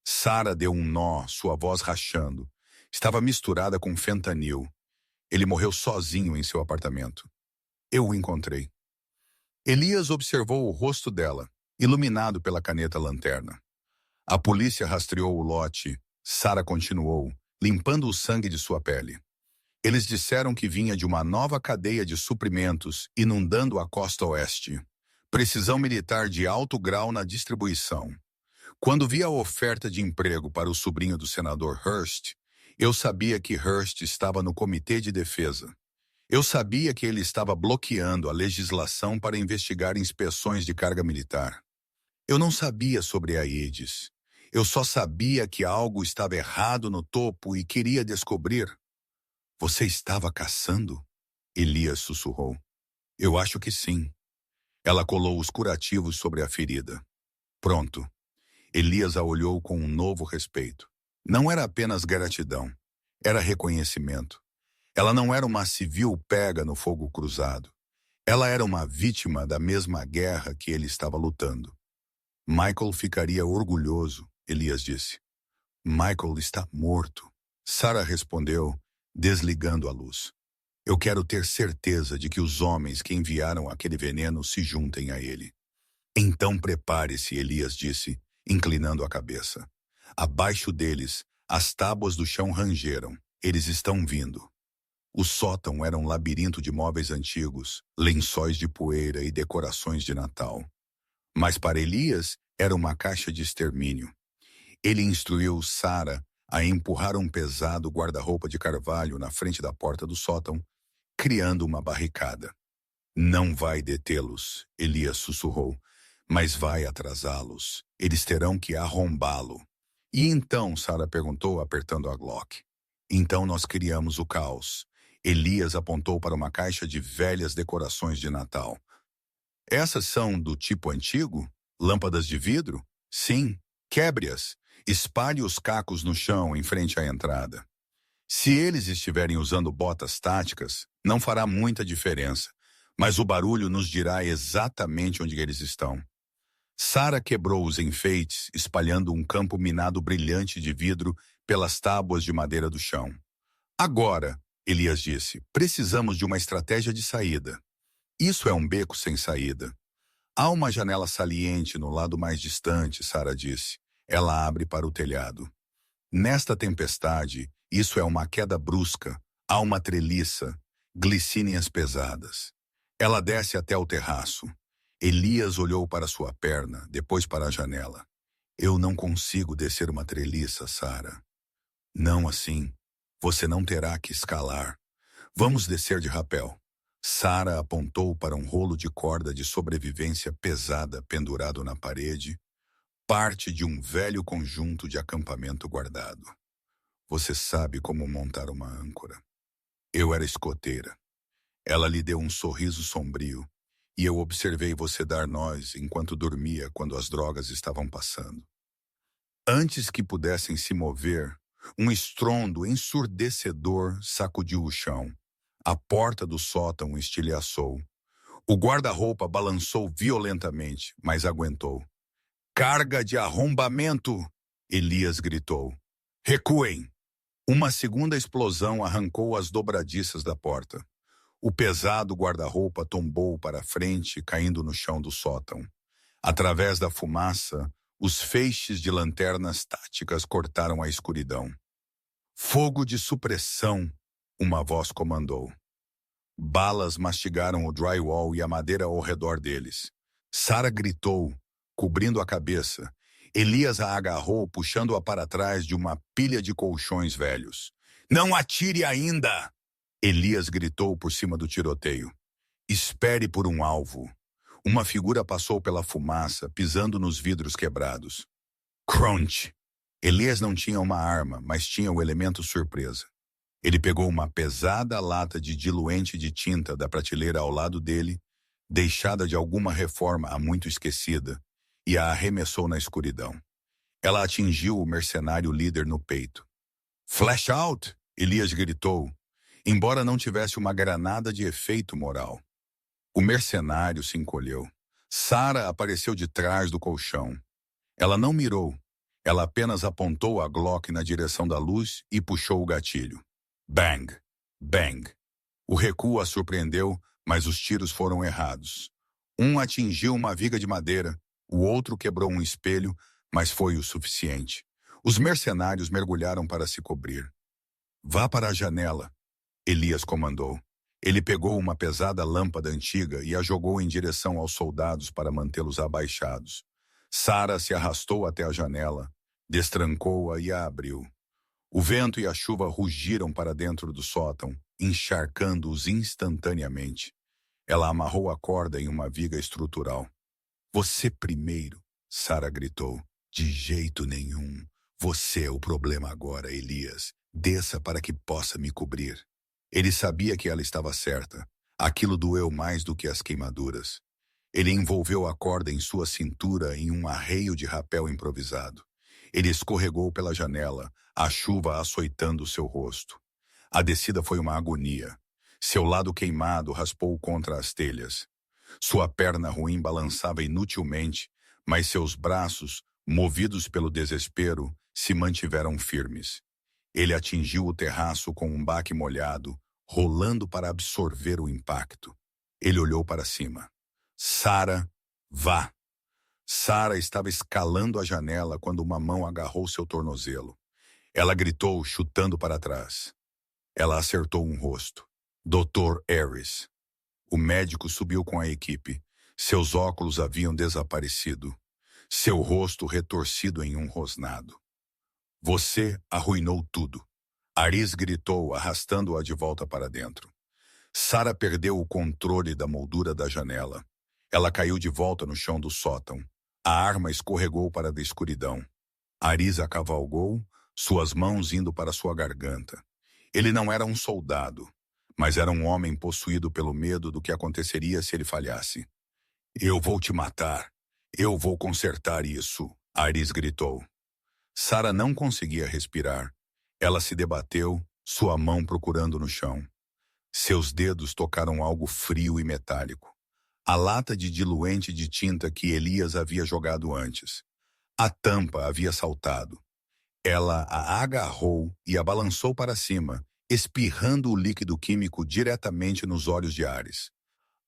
A: Sarah deu um nó, sua voz rachando. Estava misturada com fentanil. Ele morreu sozinho em seu apartamento. Eu o encontrei. Elias observou o rosto dela, iluminado pela caneta-lanterna. A polícia rastreou o lote. Sarah continuou, limpando o sangue de sua pele. Eles disseram que vinha de uma nova cadeia de suprimentos inundando a costa oeste. Precisão militar de alto grau na distribuição. Quando vi a oferta de emprego para o sobrinho do senador Hearst, eu sabia que Hearst estava no Comitê de Defesa. Eu sabia que ele estava bloqueando a legislação para investigar inspeções de carga militar. Eu não sabia sobre a Aedes. Eu só sabia que algo estava errado no topo e queria descobrir. Você estava caçando? Elias sussurrou. Eu acho que sim. Ela colou os curativos sobre a ferida. Pronto. Elias a olhou com um novo respeito. Não era apenas gratidão. Era reconhecimento. Ela não era uma civil pega no fogo cruzado. Ela era uma vítima da mesma guerra que ele estava lutando. Michael ficaria orgulhoso, Elias disse. Michael está morto. Sarah respondeu, desligando a luz. Eu quero ter certeza de que os homens que enviaram aquele veneno se juntem a ele. Então prepare-se, Elias disse, inclinando a cabeça. Abaixo deles, as tábuas do chão rangeram. Eles estão vindo. O sótão era um labirinto de móveis antigos, lençóis de poeira e decorações de Natal. Mas para Elias, era uma caixa de extermínio. Ele instruiu Sarah a empurrar um pesado guarda-roupa de carvalho na frente da porta do sótão, criando uma barricada. Não vai detê-los, Elias sussurrou, mas vai atrasá-los. Eles terão que arrombá-lo. E então, Sarah perguntou, apertando a Glock. Então nós criamos o caos. Elias apontou para uma caixa de velhas decorações de Natal. Essas são do tipo antigo? Lâmpadas de vidro? Sim, quebre-as. Espalhe os cacos no chão em frente à entrada. Se eles estiverem usando botas táticas, não fará muita diferença, mas o barulho nos dirá exatamente onde eles estão. Sarah quebrou os enfeites, espalhando um campo minado brilhante de vidro pelas tábuas de madeira do chão. Agora, Elias disse, precisamos de uma estratégia de saída. Isso é um beco sem saída. Há uma janela saliente no lado mais distante, Sarah disse. Ela abre para o telhado. Nesta tempestade, isso é uma queda brusca. Há uma treliça, glicínias pesadas. Ela desce até o terraço. Elias olhou para sua perna, depois para a janela. Eu não consigo descer uma treliça, Sarah. Não assim. Você não terá que escalar. Vamos descer de rapel. Sarah apontou para um rolo de corda de sobrevivência pesada pendurado na parede, parte de um velho conjunto de acampamento guardado. Você sabe como montar uma âncora. Eu era escoteira. Ela lhe deu um sorriso sombrio, e eu observei você dar nós enquanto dormia quando as drogas estavam passando. Antes que pudessem se mover, um estrondo ensurdecedor sacudiu o chão. A porta do sótão estilhaçou. O guarda-roupa balançou violentamente, mas aguentou. Carga de arrombamento! Elias gritou. Recuem! Uma segunda explosão arrancou as dobradiças da porta. O pesado guarda-roupa tombou para frente, caindo no chão do sótão. Através da fumaça, os feixes de lanternas táticas cortaram a escuridão. Fogo de supressão, uma voz comandou. Balas mastigaram o drywall e a madeira ao redor deles. Sarah gritou, cobrindo a cabeça. Elias a agarrou, puxando-a para trás de uma pilha de colchões velhos. Não atire ainda! Elias gritou por cima do tiroteio. Espere por um alvo. Uma figura passou pela fumaça, pisando nos vidros quebrados. Crunch! Elias não tinha uma arma, mas tinha o elemento surpresa. Ele pegou uma pesada lata de diluente de tinta da prateleira ao lado dele, deixada de alguma reforma há muito esquecida, e a arremessou na escuridão. Ela atingiu o mercenário líder no peito. Flash out! Elias gritou, embora não tivesse uma granada de efeito moral. O mercenário se encolheu. Sarah apareceu de trás do colchão. Ela não mirou. Ela apenas apontou a Glock na direção da luz e puxou o gatilho. Bang! Bang! O recuo a surpreendeu, mas os tiros foram errados. Um atingiu uma viga de madeira, o outro quebrou um espelho, mas foi o suficiente. Os mercenários mergulharam para se cobrir. Vá para a janela, Elias comandou. Ele pegou uma pesada lâmpada antiga e a jogou em direção aos soldados para mantê-los abaixados. Sarah se arrastou até a janela, destrancou-a e a abriu. O vento e a chuva rugiram para dentro do sótão, encharcando-os instantaneamente. Ela amarrou a corda em uma viga estrutural. Você primeiro, Sarah gritou. De jeito nenhum. Você é o problema agora, Elias. Desça para que possa me cobrir. Ele sabia que ela estava certa. Aquilo doeu mais do que as queimaduras. Ele envolveu a corda em sua cintura em um arreio de rapel improvisado. Ele escorregou pela janela, a chuva açoitando seu rosto. A descida foi uma agonia. Seu lado queimado raspou contra as telhas. Sua perna ruim balançava inutilmente, mas seus braços, movidos pelo desespero, se mantiveram firmes. Ele atingiu o terraço com um baque molhado, rolando para absorver o impacto. Ele olhou para cima. Sarah, vá! Sarah estava escalando a janela quando uma mão agarrou seu tornozelo. Ela gritou, chutando para trás. Ela acertou um rosto. Dr. Harris. O médico subiu com a equipe. Seus óculos haviam desaparecido. Seu rosto retorcido em um rosnado. Você arruinou tudo. Aris gritou, arrastando-a de volta para dentro. Sarah perdeu o controle da moldura da janela. Ela caiu de volta no chão do sótão. A arma escorregou para a escuridão. Aris a cavalgou, suas mãos indo para sua garganta. Ele não era um soldado, mas era um homem possuído pelo medo do que aconteceria se ele falhasse. Eu vou te matar. Eu vou consertar isso, Aris gritou. Sarah não conseguia respirar. Ela se debateu, sua mão procurando no chão. Seus dedos tocaram algo frio e metálico. A lata de diluente de tinta que Elias havia jogado antes. A tampa havia saltado. Ela a agarrou e a balançou para cima, espirrando o líquido químico diretamente nos olhos de Aris.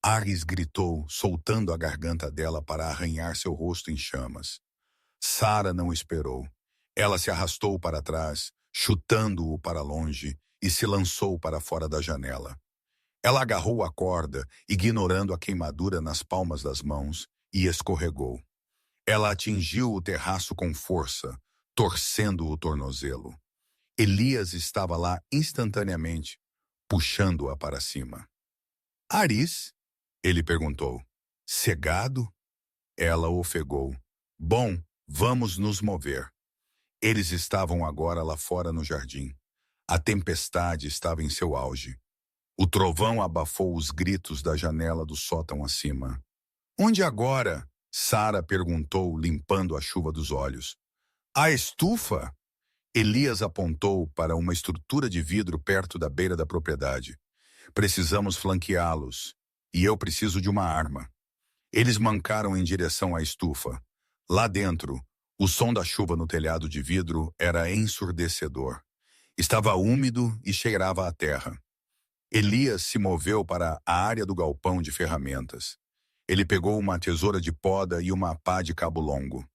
A: Aris gritou, soltando a garganta dela para arranhar seu rosto em chamas. Sarah não esperou. Ela se arrastou para trás, chutando-o para longe, e se lançou para fora da janela. Ela agarrou a corda, ignorando a queimadura nas palmas das mãos, e escorregou. Ela atingiu o terraço com força, torcendo o tornozelo. Elias estava lá instantaneamente, puxando-a para cima. Aris? Ele perguntou. Cegado? Ela ofegou. Bom, vamos nos mover. Eles estavam agora lá fora no jardim. A tempestade estava em seu auge. O trovão abafou os gritos da janela do sótão acima. Onde agora? Sara perguntou, limpando a chuva dos olhos. A estufa? Elias apontou para uma estrutura de vidro perto da beira da propriedade. Precisamos flanqueá-los. E eu preciso de uma arma. Eles mancaram em direção à estufa. Lá dentro, o som da chuva no telhado de vidro era ensurdecedor. Estava úmido e cheirava a terra. Elias se moveu para a área do galpão de ferramentas. Ele pegou uma tesoura de poda e uma pá de cabo longo.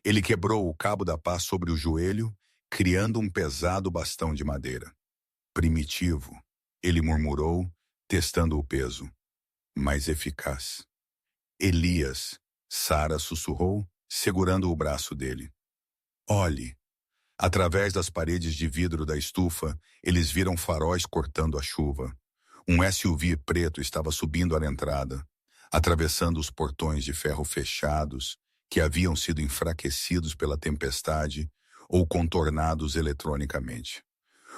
A: Ele quebrou o cabo da pá sobre o joelho, criando um pesado bastão de madeira. Primitivo, ele murmurou, testando o peso. Mas eficaz. Elias, Sara sussurrou, segurando o braço dele. Olhe. Através das paredes de vidro da estufa, eles viram faróis cortando a chuva. Um SUV preto estava subindo à entrada, atravessando os portões de ferro fechados, que haviam sido enfraquecidos pela tempestade ou contornados eletronicamente.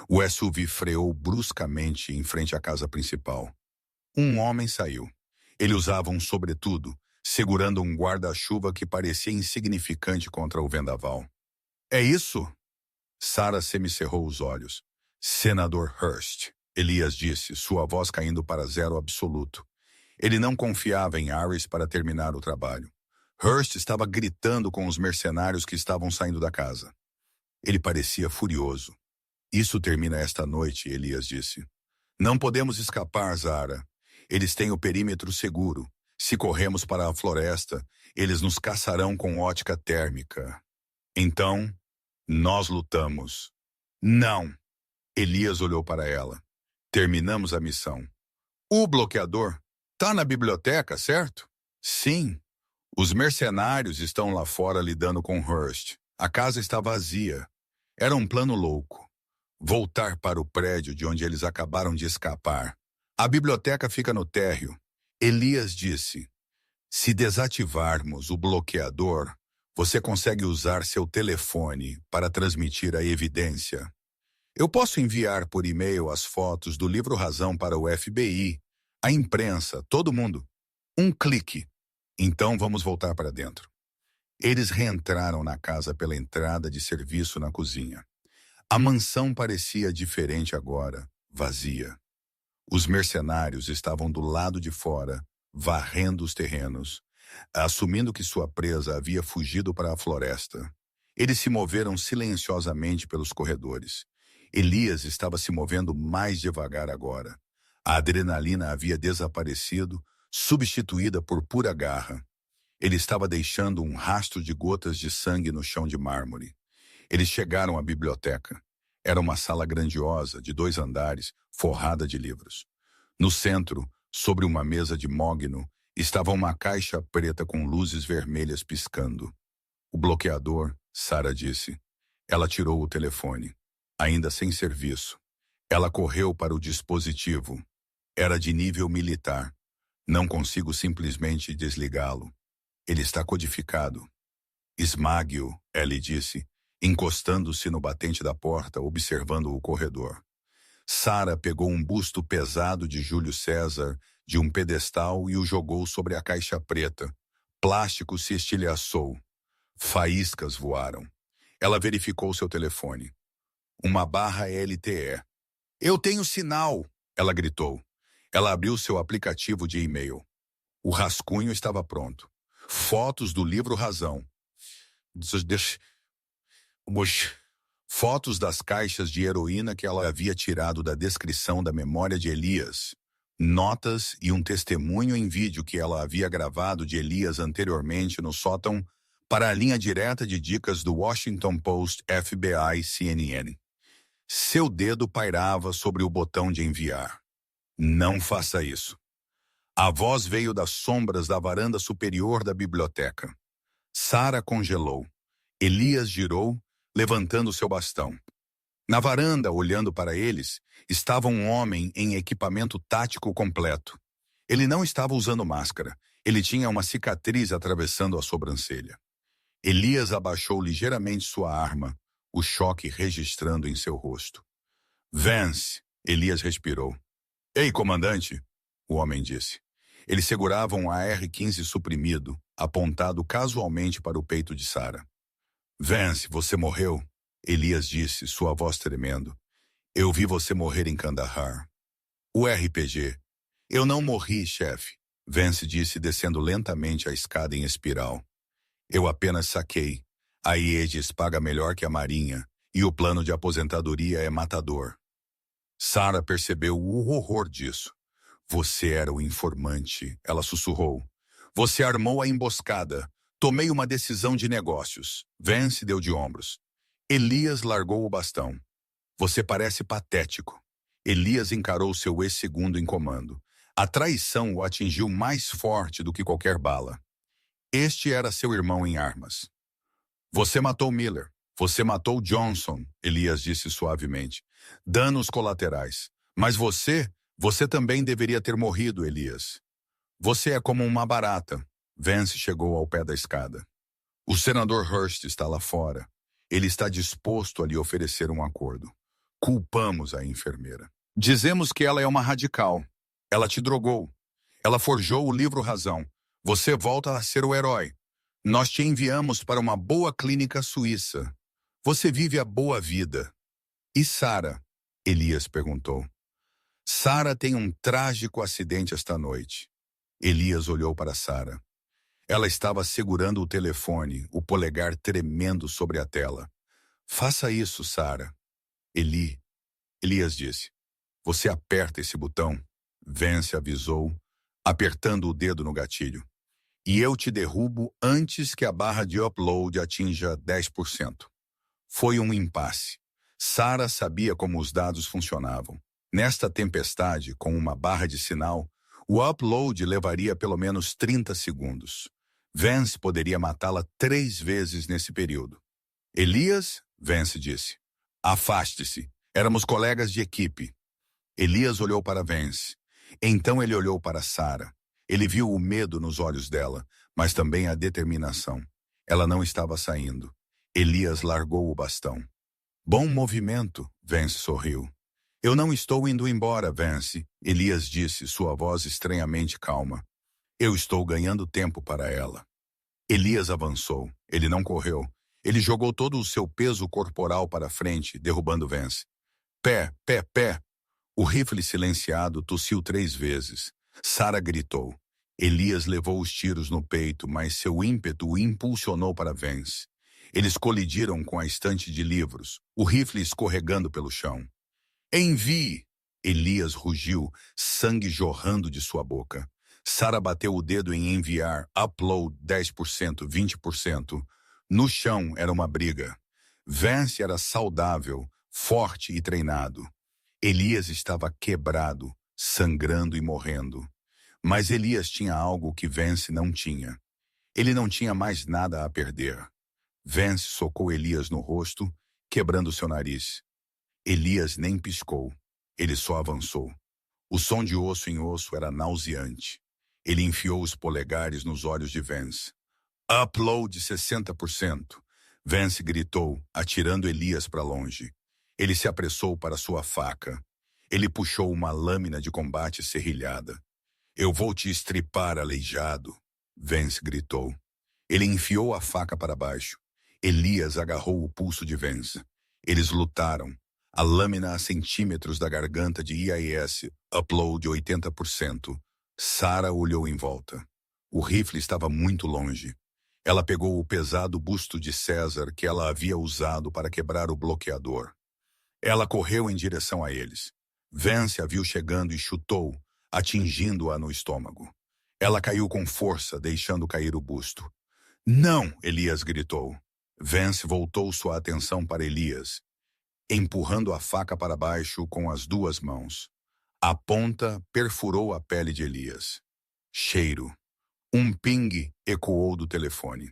A: O SUV freou bruscamente em frente à casa principal. Um homem saiu. Ele usava um sobretudo, segurando um guarda-chuva que parecia insignificante contra o vendaval. É isso? Sara semicerrou os olhos. Senador Hurst, Elias disse, sua voz caindo para zero absoluto. Ele não confiava em Aris para terminar o trabalho. Hurst estava gritando com os mercenários que estavam saindo da casa. Ele parecia furioso. Isso termina esta noite, Elias disse. Não podemos escapar, Zara. Eles têm o perímetro seguro. Se corremos para a floresta, eles nos caçarão com ótica térmica. Então, nós lutamos. Não! Elias olhou para ela. Terminamos a missão. O bloqueador tá na biblioteca, certo? Sim. Os mercenários estão lá fora lidando com Hurst. A casa está vazia. Era um plano louco. Voltar para o prédio de onde eles acabaram de escapar. A biblioteca fica no térreo. Elias disse, se desativarmos o bloqueador, você consegue usar seu telefone para transmitir a evidência. Eu posso enviar por e-mail as fotos do livro Razão para o FBI, a imprensa, todo mundo. Um clique. Então vamos voltar para dentro. Eles reentraram na casa pela entrada de serviço na cozinha. A mansão parecia diferente agora, vazia. Os mercenários estavam do lado de fora, varrendo os terrenos, assumindo que sua presa havia fugido para a floresta. Eles se moveram silenciosamente pelos corredores. Elias estava se movendo mais devagar agora. A adrenalina havia desaparecido, substituída por pura garra. Ele estava deixando um rastro de gotas de sangue no chão de mármore. Eles chegaram à biblioteca. Era uma sala grandiosa, de 2 andares, forrada de livros. No centro, sobre uma mesa de mogno, estava uma caixa preta com luzes vermelhas piscando. O bloqueador, Sara disse. Ela tirou o telefone, ainda sem serviço. Ela correu para o dispositivo. Era de nível militar. Não consigo simplesmente desligá-lo. Ele está codificado. Esmague-o, Ellie disse, encostando-se no batente da porta, observando o corredor. Sara pegou um busto pesado de Júlio César de um pedestal e o jogou sobre a caixa preta. Plástico se estilhaçou. Faíscas voaram. Ela verificou seu telefone. Uma barra LTE. Eu tenho sinal, ela gritou. Ela abriu seu aplicativo de e-mail. O rascunho estava pronto. Fotos do livro Razão. Fotos das caixas de heroína que ela havia tirado da descrição da memória de Elias. Notas e um testemunho em vídeo que ela havia gravado de Elias anteriormente no sótão para a linha direta de dicas do Washington Post, FBI e CNN. Seu dedo pairava sobre o botão de enviar. Não faça isso. A voz veio das sombras da varanda superior da biblioteca. Sara congelou. Elias girou, levantando seu bastão. Na varanda, olhando para eles, estava um homem em equipamento tático completo. Ele não estava usando máscara. Ele tinha uma cicatriz atravessando a sobrancelha. Elias abaixou ligeiramente sua arma, o choque registrando em seu rosto. Vance, Elias respirou. Ei, comandante, o homem disse. Ele segurava um AR-15 suprimido, apontado casualmente para o peito de Sarah. Vance, você morreu? Elias disse, sua voz tremendo. Eu vi você morrer em Kandahar. O RPG. Eu não morri, chefe, Vance disse descendo lentamente a escada em espiral. Eu apenas saquei. A Aegis paga melhor que a Marinha, e o plano de aposentadoria é matador. Sarah percebeu o horror disso. Você era o informante, ela sussurrou. Você armou a emboscada. Tomei uma decisão de negócios. Vance deu de ombros. Elias largou o bastão. Você parece patético. Elias encarou seu ex-segundo em comando. A traição o atingiu mais forte do que qualquer bala. Este era seu irmão em armas. Você matou Miller. Você matou Johnson, Elias disse suavemente. Danos colaterais. Mas você também deveria ter morrido, Elias. Você é como uma barata. Vance chegou ao pé da escada. O senador Hurst está lá fora. Ele está disposto a lhe oferecer um acordo. Culpamos a enfermeira. Dizemos que ela é uma radical. Ela te drogou. Ela forjou o livro Razão. Você volta a ser o herói. Nós te enviamos para uma boa clínica suíça. Você vive a boa vida. E Sarah? Elias perguntou. Sarah tem um trágico acidente esta noite. Elias olhou para Sarah. Ela estava segurando o telefone, o polegar tremendo sobre a tela. Faça isso, Sarah. Elias disse. Você aperta esse botão? Vance avisou, apertando o dedo no gatilho. E eu te derrubo antes que a barra de upload atinja 10%. Foi um impasse. Sarah sabia como os dados funcionavam. Nesta tempestade, com uma barra de sinal, o upload levaria pelo menos 30 segundos. Vance poderia matá-la 3 vezes nesse período. Elias, Vance disse. Afaste-se. Éramos colegas de equipe. Elias olhou para Vance. Então ele olhou para Sarah. Ele viu o medo nos olhos dela, mas também a determinação. Ela não estava saindo. Elias largou o bastão. Bom movimento, Vance sorriu. Eu não estou indo embora, Vance, Elias disse, sua voz estranhamente calma. Eu estou ganhando tempo para ela. Elias avançou. Ele não correu. Ele jogou todo o seu peso corporal para frente, derrubando Vance. Pé, pé, pé. O rifle silenciado tossiu 3 vezes. Sarah gritou. Elias levou os tiros no peito, mas seu ímpeto o impulsionou para Vance. Eles colidiram com a estante de livros, o rifle escorregando pelo chão. Envie! Elias rugiu, sangue jorrando de sua boca. Sarah bateu o dedo em enviar, upload 10%, 20%. No chão era uma briga. Vance era saudável, forte e treinado. Elias estava quebrado, sangrando e morrendo. Mas Elias tinha algo que Vance não tinha. Ele não tinha mais nada a perder. Vance socou Elias no rosto, quebrando seu nariz. Elias nem piscou. Ele só avançou. O som de osso em osso era nauseante. Ele enfiou os polegares nos olhos de Vance. Upload 60%. Vance gritou, atirando Elias para longe. Ele se apressou para sua faca. Ele puxou uma lâmina de combate serrilhada. Eu vou te estripar, aleijado, Vance gritou. Ele enfiou a faca para baixo. Elias agarrou o pulso de Vance. Eles lutaram. A lâmina a centímetros da garganta de IAS, upload 80%. Sarah olhou em volta. O rifle estava muito longe. Ela pegou o pesado busto de César que ela havia usado para quebrar o bloqueador. Ela correu em direção a eles. Vance a viu chegando e chutou, atingindo-a no estômago. Ela caiu com força, deixando cair o busto. Não! Elias gritou. Vance voltou sua atenção para Elias, empurrando a faca para baixo com as 2 mãos. A ponta perfurou a pele de Elias. Cheiro. Um ping ecoou do telefone.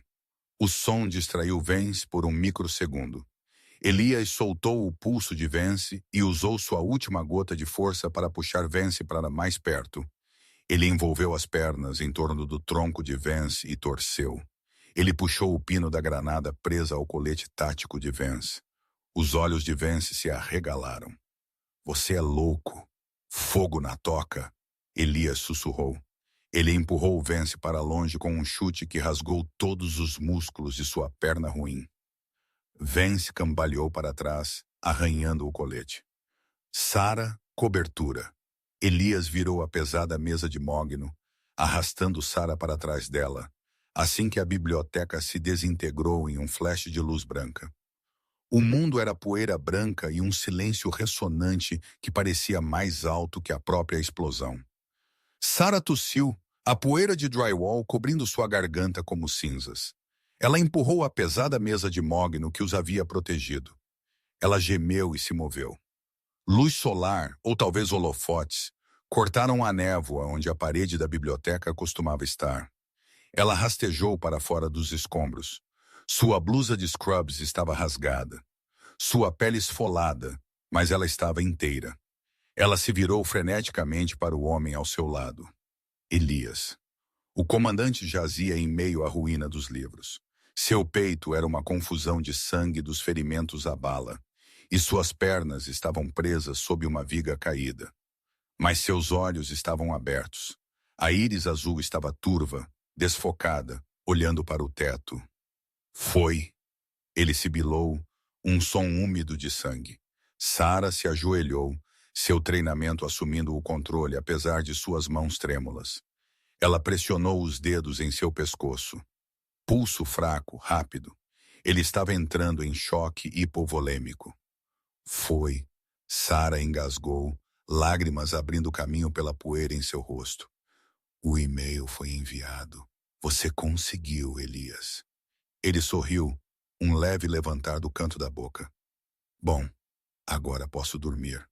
A: O som distraiu Vance por um microsegundo. Elias soltou o pulso de Vence e usou sua última gota de força para puxar Vence para mais perto. Ele envolveu as pernas em torno do tronco de Vence e torceu. Ele puxou o pino da granada presa ao colete tático de Vence. Os olhos de Vence se arregalaram. Você é louco. Fogo na toca. Elias sussurrou. Ele empurrou Vence para longe com um chute que rasgou todos os músculos de sua perna ruim. Vence cambaleou para trás, arranhando o colete. Sarah, cobertura. Elias virou a pesada mesa de mogno, arrastando Sarah para trás dela, assim que a biblioteca se desintegrou em um flash de luz branca. O mundo era poeira branca e um silêncio ressonante que parecia mais alto que a própria explosão. Sarah tossiu, a poeira de drywall cobrindo sua garganta como cinzas. Ela empurrou a pesada mesa de mogno que os havia protegido. Ela gemeu e se moveu. Luz solar, ou talvez holofotes, cortaram a névoa onde a parede da biblioteca costumava estar. Ela rastejou para fora dos escombros. Sua blusa de scrubs estava rasgada. Sua pele esfolada, mas ela estava inteira. Ela se virou freneticamente para o homem ao seu lado. Elias. O comandante jazia em meio à ruína dos livros. Seu peito era uma confusão de sangue dos ferimentos à bala, e suas pernas estavam presas sob uma viga caída. Mas seus olhos estavam abertos. A íris azul estava turva, desfocada, olhando para o teto. Foi. Ele sibilou, um som úmido de sangue. Sarah se ajoelhou, seu treinamento assumindo o controle apesar de suas mãos trêmulas. Ela pressionou os dedos em seu pescoço. Pulso fraco, rápido. Ele estava entrando em choque hipovolêmico. Foi. Sarah engasgou, lágrimas abrindo caminho pela poeira em seu rosto. O e-mail foi enviado. Você conseguiu, Elias. Ele sorriu, um leve levantar do canto da boca. Bom, agora posso dormir.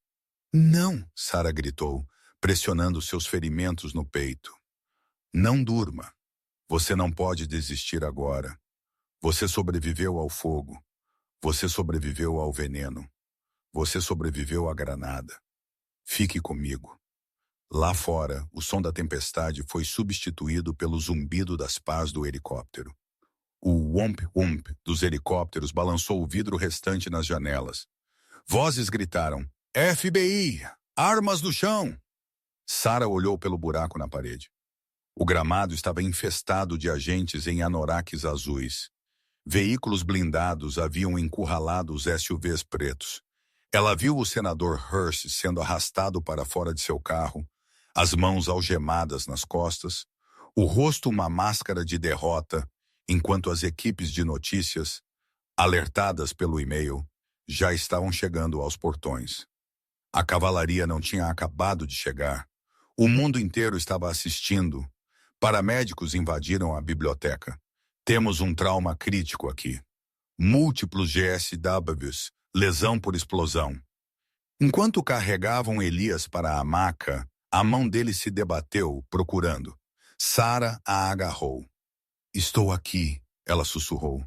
A: Não, Sarah gritou, pressionando seus ferimentos no peito. Não durma. Você não pode desistir agora. Você sobreviveu ao fogo. Você sobreviveu ao veneno. Você sobreviveu à granada. Fique comigo. Lá fora, o som da tempestade foi substituído pelo zumbido das pás do helicóptero. O womp-womp dos helicópteros balançou o vidro restante nas janelas. Vozes gritaram, FBI! Armas no chão! Sarah olhou pelo buraco na parede. O gramado estava infestado de agentes em anoraques azuis. Veículos blindados haviam encurralado os SUVs pretos. Ela viu o senador Hearst sendo arrastado para fora de seu carro, as mãos algemadas nas costas, o rosto uma máscara de derrota, enquanto as equipes de notícias, alertadas pelo e-mail, já estavam chegando aos portões. A cavalaria não tinha acabado de chegar. O mundo inteiro estava assistindo. Paramédicos invadiram a biblioteca. Temos um trauma crítico aqui. Múltiplos GSWs, lesão por explosão. Enquanto carregavam Elias para a maca, a mão dele se debateu, procurando. Sarah a agarrou. Estou aqui, ela sussurrou.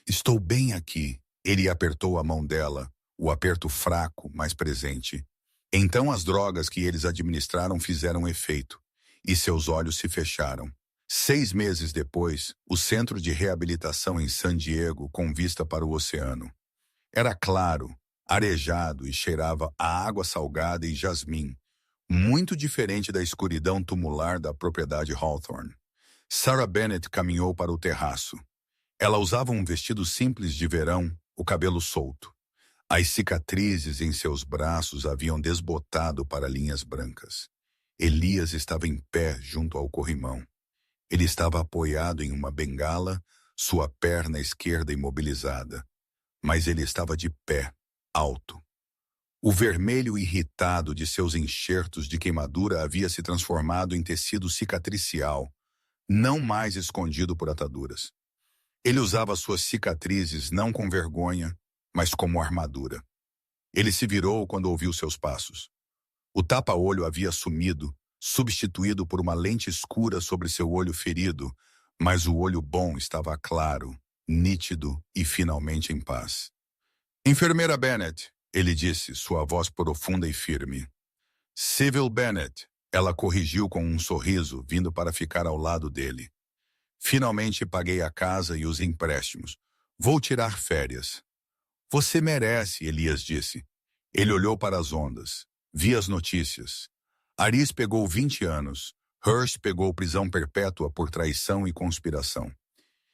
A: Estou bem aqui. Ele apertou a mão dela, o aperto fraco, mas presente. Então as drogas que eles administraram fizeram efeito. E seus olhos se fecharam. 6 meses depois, o centro de reabilitação em San Diego com vista para o oceano. Era claro, arejado e cheirava a água salgada e jasmim, muito diferente da escuridão tumular da propriedade Hawthorne. Sarah Bennett caminhou para o terraço. Ela usava um vestido simples de verão, o cabelo solto. As cicatrizes em seus braços haviam desbotado para linhas brancas. Elias estava em pé junto ao corrimão. Ele estava apoiado em uma bengala, sua perna esquerda imobilizada. Mas ele estava de pé, alto. O vermelho irritado de seus enxertos de queimadura havia se transformado em tecido cicatricial, não mais escondido por ataduras. Ele usava suas cicatrizes não com vergonha, mas como armadura. Ele se virou quando ouviu seus passos. O tapa-olho havia sumido, substituído por uma lente escura sobre seu olho ferido, mas o olho bom estava claro, nítido e finalmente em paz. Enfermeira Bennet, ele disse, sua voz profunda e firme. Civil Bennet, ela corrigiu com um sorriso, vindo para ficar ao lado dele. Finalmente paguei a casa e os empréstimos. Vou tirar férias. Você merece, Elias disse. Ele olhou para as ondas. Vi as notícias. Aris pegou 20 anos. Hearst pegou prisão perpétua por traição e conspiração.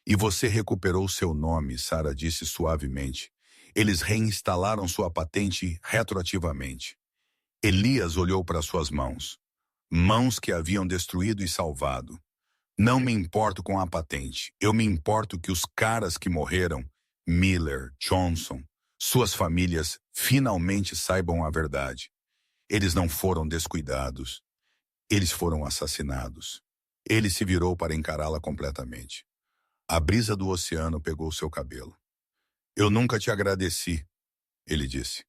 A: E você recuperou seu nome, Sarah disse suavemente. Eles reinstalaram sua patente retroativamente. Elias olhou para suas mãos. Mãos que haviam destruído e salvado. Não me importo com a patente. Eu me importo que os caras que morreram, Miller, Johnson, suas famílias, finalmente saibam a verdade. Eles não foram descuidados. Eles foram assassinados. Ele se virou para encará-la completamente. A brisa do oceano pegou seu cabelo. Eu nunca te agradeci, ele disse.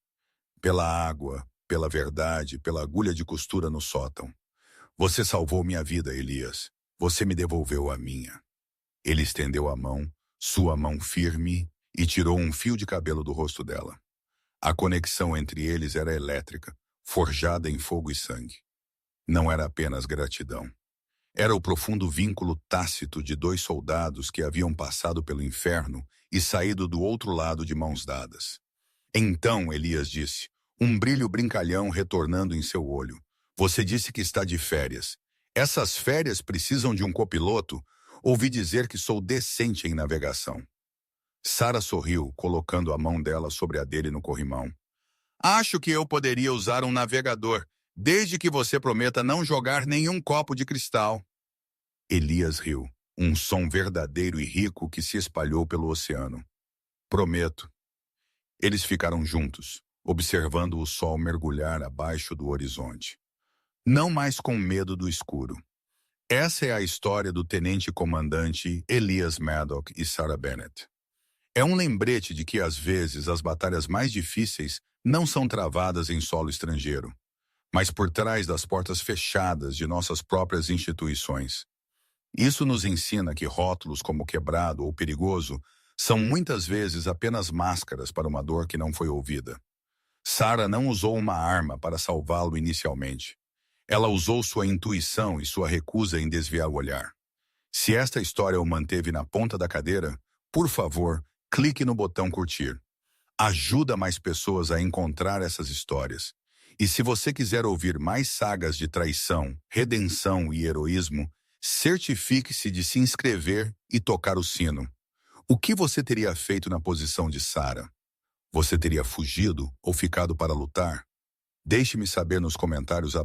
A: Pela água, pela verdade, pela agulha de costura no sótão. Você salvou minha vida, Elias. Você me devolveu a minha. Ele estendeu a mão, sua mão firme, e tirou um fio de cabelo do rosto dela. A conexão entre eles era elétrica, forjada em fogo e sangue. Não era apenas gratidão. Era o profundo vínculo tácito de dois soldados que haviam passado pelo inferno e saído do outro lado de mãos dadas. Então, Elias disse, um brilho brincalhão retornando em seu olho. Você disse que está de férias. Essas férias precisam de um copiloto? Ouvi dizer que sou decente em navegação. Sarah sorriu, colocando a mão dela sobre a dele no corrimão. Acho que eu poderia usar um navegador, desde que você prometa não jogar nenhum copo de cristal. Elias riu, um som verdadeiro e rico que se espalhou pelo oceano. Prometo. Eles ficaram juntos, observando o sol mergulhar abaixo do horizonte. Não mais com medo do escuro. Essa é a história do tenente-comandante Elias Maddock e Sarah Bennet. É um lembrete de que, às vezes, as batalhas mais difíceis não são travadas em solo estrangeiro, mas por trás das portas fechadas de nossas próprias instituições. Isso nos ensina que rótulos como quebrado ou perigoso são muitas vezes apenas máscaras para uma dor que não foi ouvida. Sarah não usou uma arma para salvá-lo inicialmente. Ela usou sua intuição e sua recusa em desviar o olhar. Se esta história o manteve na ponta da cadeira, por favor, clique no botão curtir. Ajuda mais pessoas a encontrar essas histórias. E se você quiser ouvir mais sagas de traição, redenção e heroísmo, certifique-se de se inscrever e tocar o sino. O que você teria feito na posição de Sarah? Você teria fugido ou ficado para lutar? Deixe-me saber nos comentários